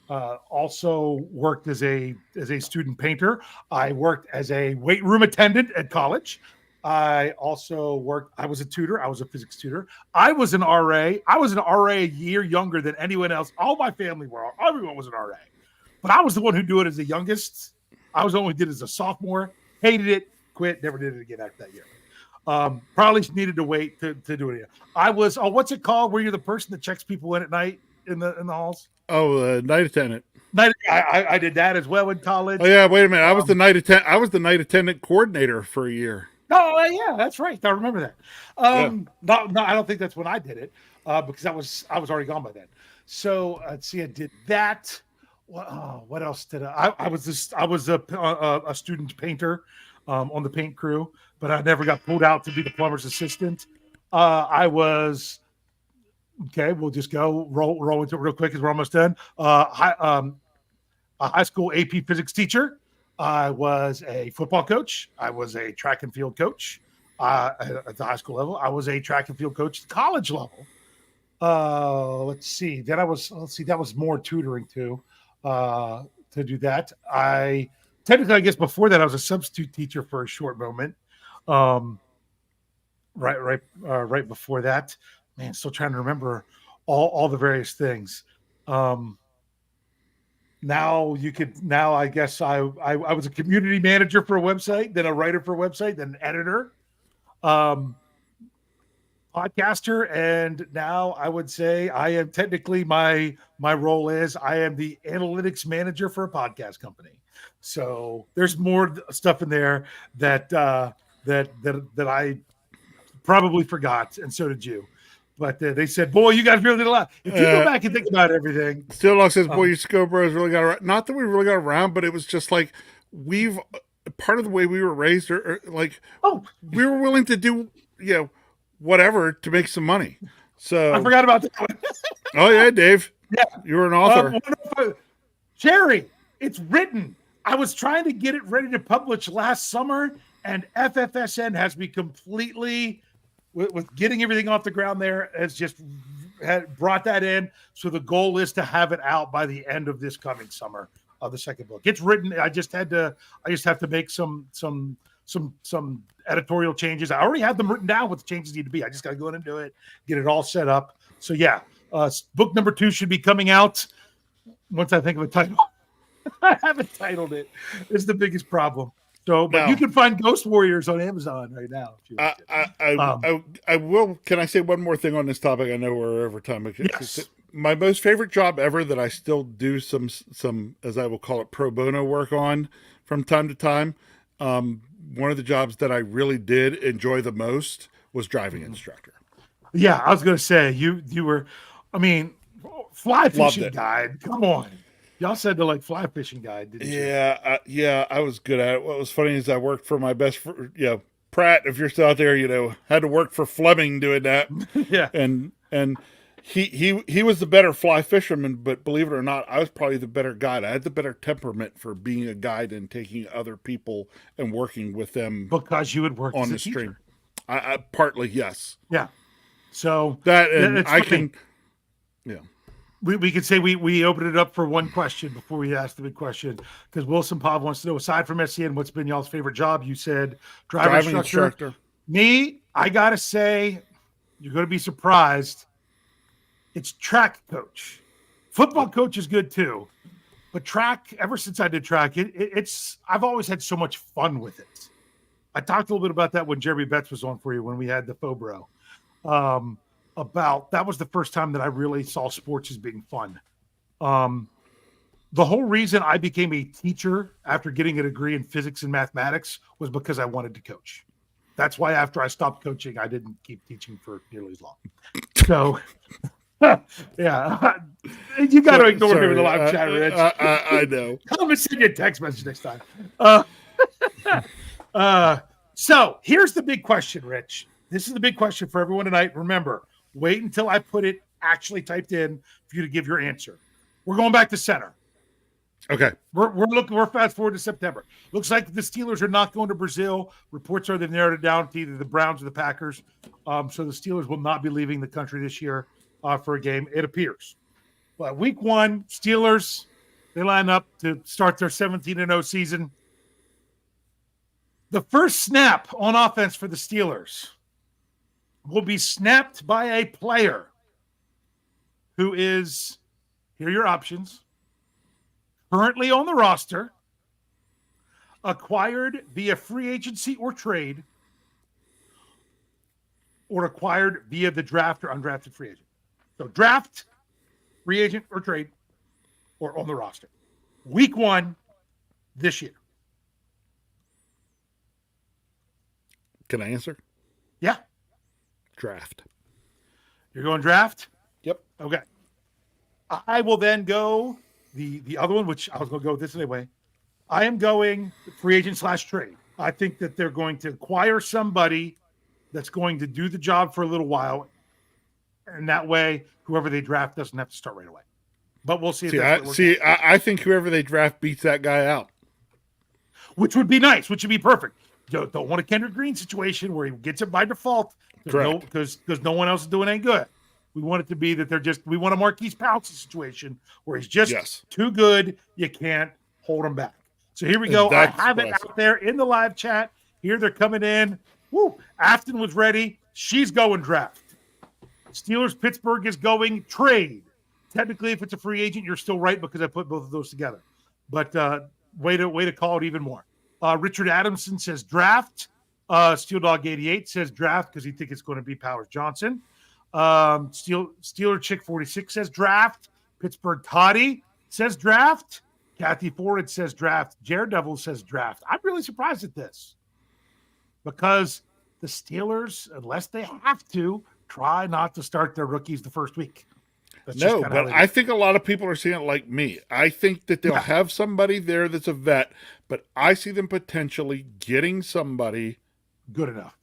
Also worked as a student painter. I worked as a weight room attendant at college. I was a tutor. I was a physics tutor. I was an RA. I was an RA a year younger than anyone else. All my family everyone was an RA. But I was the one who do it as the youngest. I was only did it as a sophomore. Hated it. Quit. Never did it again after that year. Probably needed to wait to do it again. I was, what's it called? Where you're the person that checks people in at night in the halls? Oh, night attendant. I did that as well in college. Oh yeah, wait a minute. I was the night attendant coordinator for a year. Oh yeah, that's right. I remember that. Yeah. No, I don't think that's when I did it because I was already gone by then. So let's see, I did that. What else did I was a student painter on the paint crew, but I never got pulled out to be the plumber's assistant. I was okay. We'll just roll into it real quick because we're almost done. A high school AP physics teacher. I was a football coach. I was a track and field coach at the high school level. I was a track and field coach at the college level. Let's see. That was more tutoring too. To do that, I guess before that I was a substitute teacher for a short moment. Right before that, man, still trying to remember all the various things. Now I guess I was a community manager for a website, then a writer for a website, then an editor, podcaster, and now I would say I am technically my role is I am the analytics manager for a podcast company. So there's more stuff in there that I probably forgot, and so did you. But they said, "Boy, you guys really did a lot." If you go back and think about everything, Still Dog says, "Boy, you Scho Bros really got around." Not that we really got around, but it was just like we've part of the way we were raised, or like we were willing to do whatever to make some money. So I forgot about that one. Oh yeah, Dave. Yeah, you were an author. Jerry, it's written. I was trying to get it ready to publish last summer, and FFSN has me completely. With getting everything off the ground there, has just brought that in. So the goal is to have it out by the end of this coming summer of the second book. It's written. I just have to make some editorial changes. I already have them written down what the changes need to be. I just got to go in and do it, get it all set up. So yeah, book number 2 should be coming out once I think of a title. I haven't titled it. It's the biggest problem. So, but you can find Ghost Warriors on Amazon right now. I will. Can I say one more thing on this topic? I know we're over time. Yes. My most favorite job ever that I still do some, as I will call it, pro bono work on from time to time. One of the jobs that I really did enjoy the most was driving instructor. Yeah, I was going to say you were. I mean, fly fishing guide. Come on. Y'all said to like fly fishing guide, didn't you? Yeah, I was good at it. What was funny is I worked for my best friend, Pratt, if you're still out there, had to work for Fleming doing that. Yeah. And he was the better fly fisherman, but believe it or not, I was probably the better guide. I had the better temperament for being a guide and taking other people and working with them. Because you had worked on as the a stream. I partly, yes. Yeah. So that, and I can, We could say we opened it up for one question before we asked the big question, because Wilson Pov wants to know, aside from SCN, what's been y'all's favorite job? You said driving instructor. Me, I got to say, you're going to be surprised. It's track coach. Football coach is good too. But track, ever since I did track, I've always had so much fun with it. I talked a little bit about that when Jeremy Betts was on for you when we had the Faux Bro. That was the first time that I really saw sports as being fun. The whole reason I became a teacher after getting a degree in physics and mathematics was because I wanted to coach. That's why after I stopped coaching, I didn't keep teaching for nearly as long. So, yeah, you got to ignore me with the live chat, Rich. I know. I'm going to send you a text message next time. So here's the big question, Rich. This is the big question for everyone tonight. Remember, wait until I put it actually typed in for you to give your answer. We're going back to center. Okay. We're fast forward to September. Looks like the Steelers are not going to Brazil. Reports are they've narrowed it down to either the Browns or the Packers. So the Steelers will not be leaving the country this year for a game, it appears. But week 1, Steelers, they line up to start their 17-0 season. The first snap on offense for the Steelers will be snapped by a player who is, here are your options, currently on the roster, acquired via free agency or trade, or acquired via the draft or undrafted free agent. So draft, free agent, or trade. or on the roster. Week 1 this year. Can I answer? Yeah. Draft. You're going draft? Yep. Okay. I will then go the other one, which I was going to go with this anyway. I am going free agent / trade. I think that they're going to acquire somebody that's going to do the job for a little while. And that way, whoever they draft doesn't have to start right away. But we'll see. I think whoever they draft beats that guy out. Which would be nice, which would be perfect. Don't want a Kendrick Green situation where he gets it by default because no one else is doing any good. We want it to be that we want a Marquise Pouncey situation where he's just too good. You can't hold him back. So here we go. I have it out there in the live chat. Here they're coming in. Woo! Afton was ready. She's going draft. Steelers, Pittsburgh is going trade. Technically, if it's a free agent, you're still right because I put both of those together. But way to call it even more. Richard Adamson says draft. Steel Dog 88 says draft because he thinks it's going to be Powers Johnson. Steeler Chick 46 says draft. Pittsburgh Toddy says draft. Kathy Ford says draft. Jared Devil says draft. I'm really surprised at this because the Steelers, unless they have to, try not to start their rookies the first week. No, but I think a lot of people are seeing it like me. I think that they'll have somebody there that's a vet, but I see them potentially getting somebody good enough.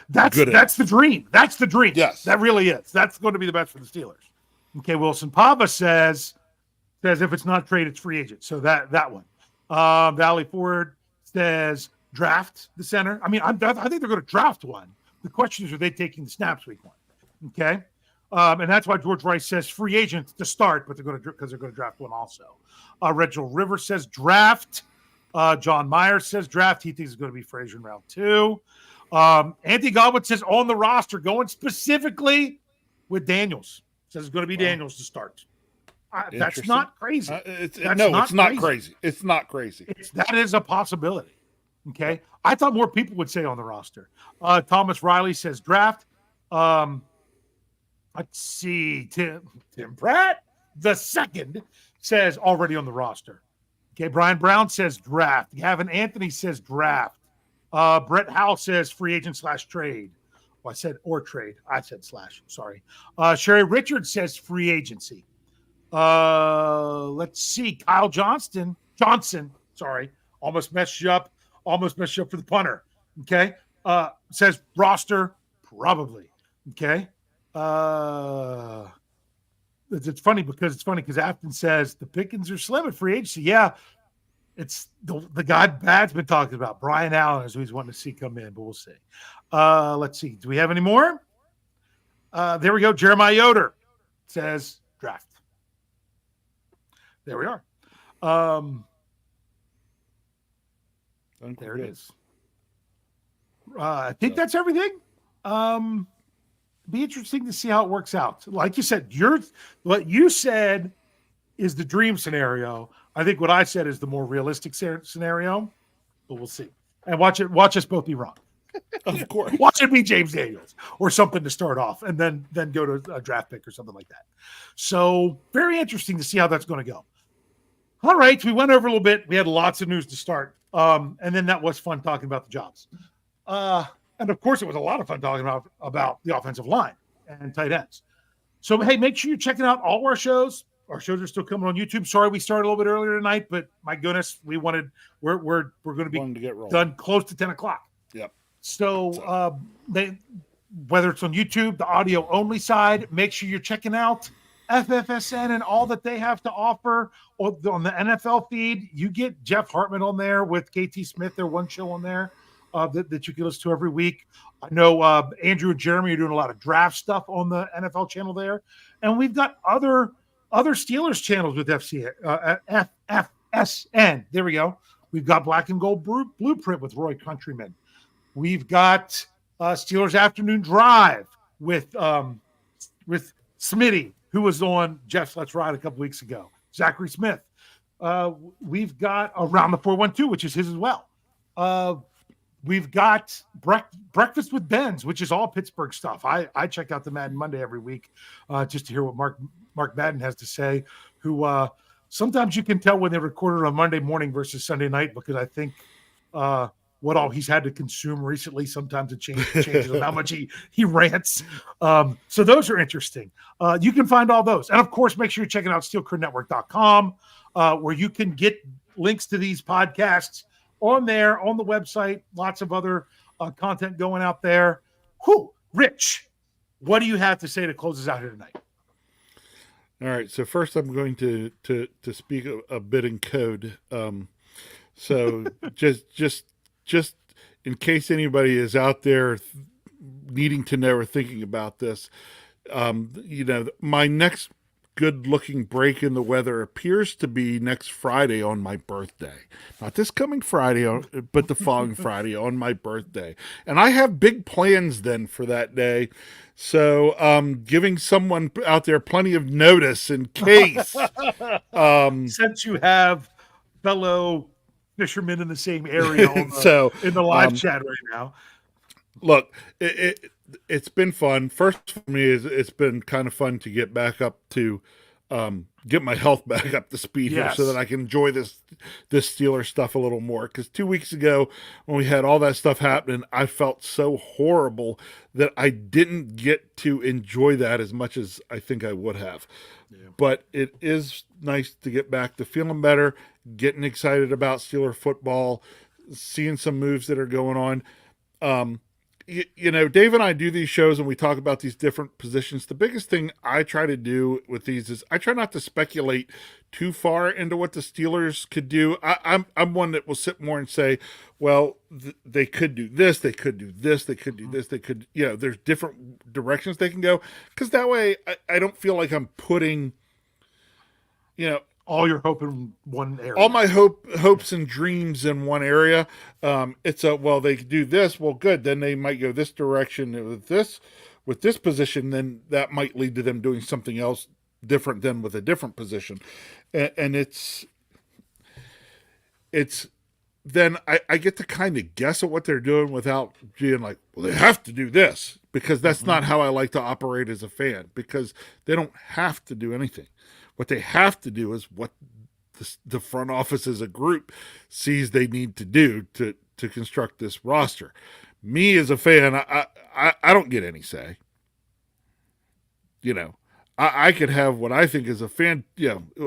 That's the dream. That's the dream. Yes. That really is. That's going to be the best for the Steelers. Okay, Wilson Pava says if it's not trade, it's free agent. So that one. Valley Ford says draft the center. I mean, I think they're going to draft one. The question is, are they taking the snaps week 1? Okay. And that's why George Rice says free agent to start, but they're going to draft one also. Reginald River says draft. John Myers says draft. He thinks it's going to be Frazier in round 2. Anthony Godwin says on the roster, going specifically with Daniels. Says it's going to be Daniels to start. That's not crazy. It's not crazy. It's not crazy. That is a possibility. Okay. I thought more people would say on the roster. Thomas Riley says draft. Let's see. Tim Pratt, the second, says already on the roster. Okay. Brian Brown says draft. Gavin Anthony says draft. Brett Howell says free agent / trade. Well, I said or trade. I said / sorry. Sherry Richards says free agency. Let's see. Kyle Johnson. Sorry. Almost messed you up for the punter. Okay. Says roster. Probably. Okay. It's funny because Afton says the pickings are slim at free agency. Yeah. It's the guy Bad's been talking about. Brian Allen is who he's wanting to see come in, but we'll see. Let's see. Do we have any more? There we go. Jeremiah Yoder says draft. There we are. There it is. I think that's everything. Be interesting to see how it works out. Like you said, what you said is the dream scenario. I think what I said is the more realistic scenario, but we'll see. And watch us both be wrong. Of course. Watch it be James Daniels or something to start off, and then go to a draft pick or something like that. So very interesting to see how that's going to go. All right, we went over a little bit. We had lots of news to start, and then that was fun talking about the jobs. And of course, it was a lot of fun talking about the offensive line and tight ends. So hey, make sure you're checking out all our shows. Our shows are still coming on YouTube. Sorry, we started a little bit earlier tonight, but my goodness, we're going to be done close to 10 o'clock. Yep. So whether it's on YouTube, the audio only side, make sure you're checking out FFSN and all that they have to offer on the NFL feed. You get Jeff Hartman on there with KT Smith, their one show on there that you can listen to every week. I know Andrew and Jeremy are doing a lot of draft stuff on the NFL channel there. And we've got other Steelers channels with FFSN. There we go. We've got Black and Gold Blueprint with Roy Countryman. We've got Steelers Afternoon Drive with Smitty, who was on Jeff's Let's Ride a couple weeks ago. Zachary Smith. We've got Around the 412, which is his as well. We've got Breakfast with Ben's, which is all Pittsburgh stuff. I check out the Madden Monday every week just to hear what Mark Madden has to say, who sometimes you can tell when they recorded on Monday morning versus Sunday night because I think what all he's had to consume recently. Sometimes it changes on how much he rants. So those are interesting. You can find all those. And of course, make sure you're checking out steelcurtainnetwork.com, where you can get links to these podcasts on there, on the website. Lots of other content going out there. Whew, Rich, what do you have to say to close us out here tonight? All right. So first I'm going to speak a bit in code. So just in case anybody is out there needing to know or thinking about this, my next good looking break in the weather appears to be next Friday on my birthday. Not this coming Friday, but the following Friday on my birthday. And I have big plans then for that day. So giving someone out there plenty of notice in case. Since you have fellow fishermen in the same area in the live chat right now. Look, it's been fun. First for me is it's been kind of fun to get back up to get my health back up to speed here so that I can enjoy this Steeler stuff a little more. Because 2 weeks ago when we had all that stuff happening, I felt so horrible that I didn't get to enjoy that as much as I think I would have. Yeah. But it is nice to get back to feeling better, getting excited about Steeler football, seeing some moves that are going on. Dave and I do these shows and we talk about these different positions. The biggest thing I try to do with these is I try not to speculate too far into what the Steelers could do. I'm one that will sit more and say, well, they could do this, they could do this, they could do this, they could, there's different directions they can go. Because that way I don't feel like I'm putting, all your hope in one area. All my hopes and dreams in one area. They could do this. Well, good. Then they might go this direction with this position. Then that might lead to them doing something else different than with a different position. And it's then I get to kind of guess at what they're doing without being like, well, they have to do this, because that's not how I like to operate as a fan, because they don't have to do anything. What they have to do is what the front office as a group sees they need to do to construct this roster. Me as a fan, I don't get any say. I could have what I think is a fan,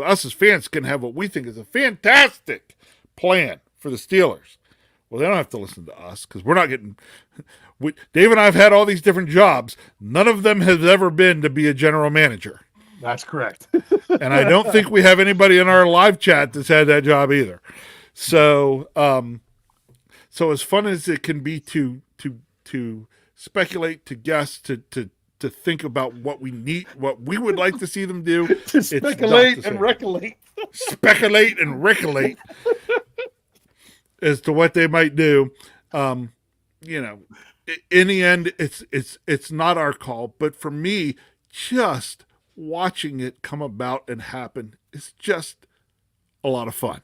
us as fans can have what we think is a fantastic plan for the Steelers. Well, they don't have to listen to us because we're not getting... Dave and I have had all these different jobs. None of them has ever been to be a general manager. That's correct. And I don't think we have anybody in our live chat that's had that job either. So, so as fun as it can be to speculate, to guess, to think about what we need, what we would like to see them do, to speculate and recollate, speculate and recollate as to what they might do. In the end, it's not our call, but for me, just watching it come about and happen is just a lot of fun.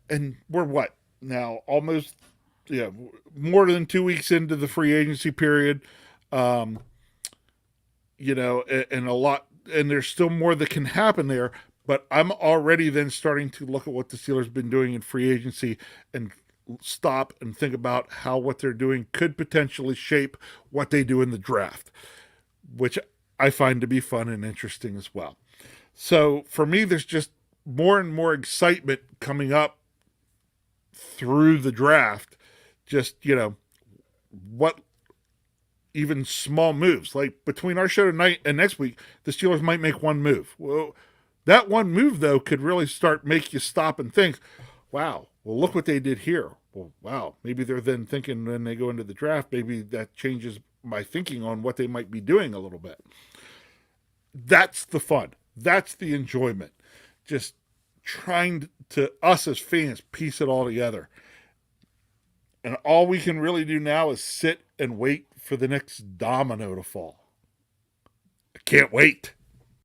And we're what now? Almost, more than 2 weeks into the free agency period. And a lot, and there's still more that can happen there. But I'm already then starting to look at what the Steelers have been doing in free agency and stop and think about how what they're doing could potentially shape what they do in the draft, which I find to be fun and interesting as well. So for me, there's just more and more excitement coming up through the draft. Just, what even small moves, like between our show tonight and next week, the Steelers might make one move. Well, that one move, though, could really make you stop and think, wow, well, look what they did here. Well, wow, maybe they're then thinking when they go into the draft, maybe that changes my thinking on what they might be doing a little bit. That's the fun. That's the enjoyment. Just trying to, us as fans, piece it all together. And all we can really do now is sit and wait for the next domino to fall. I can't wait.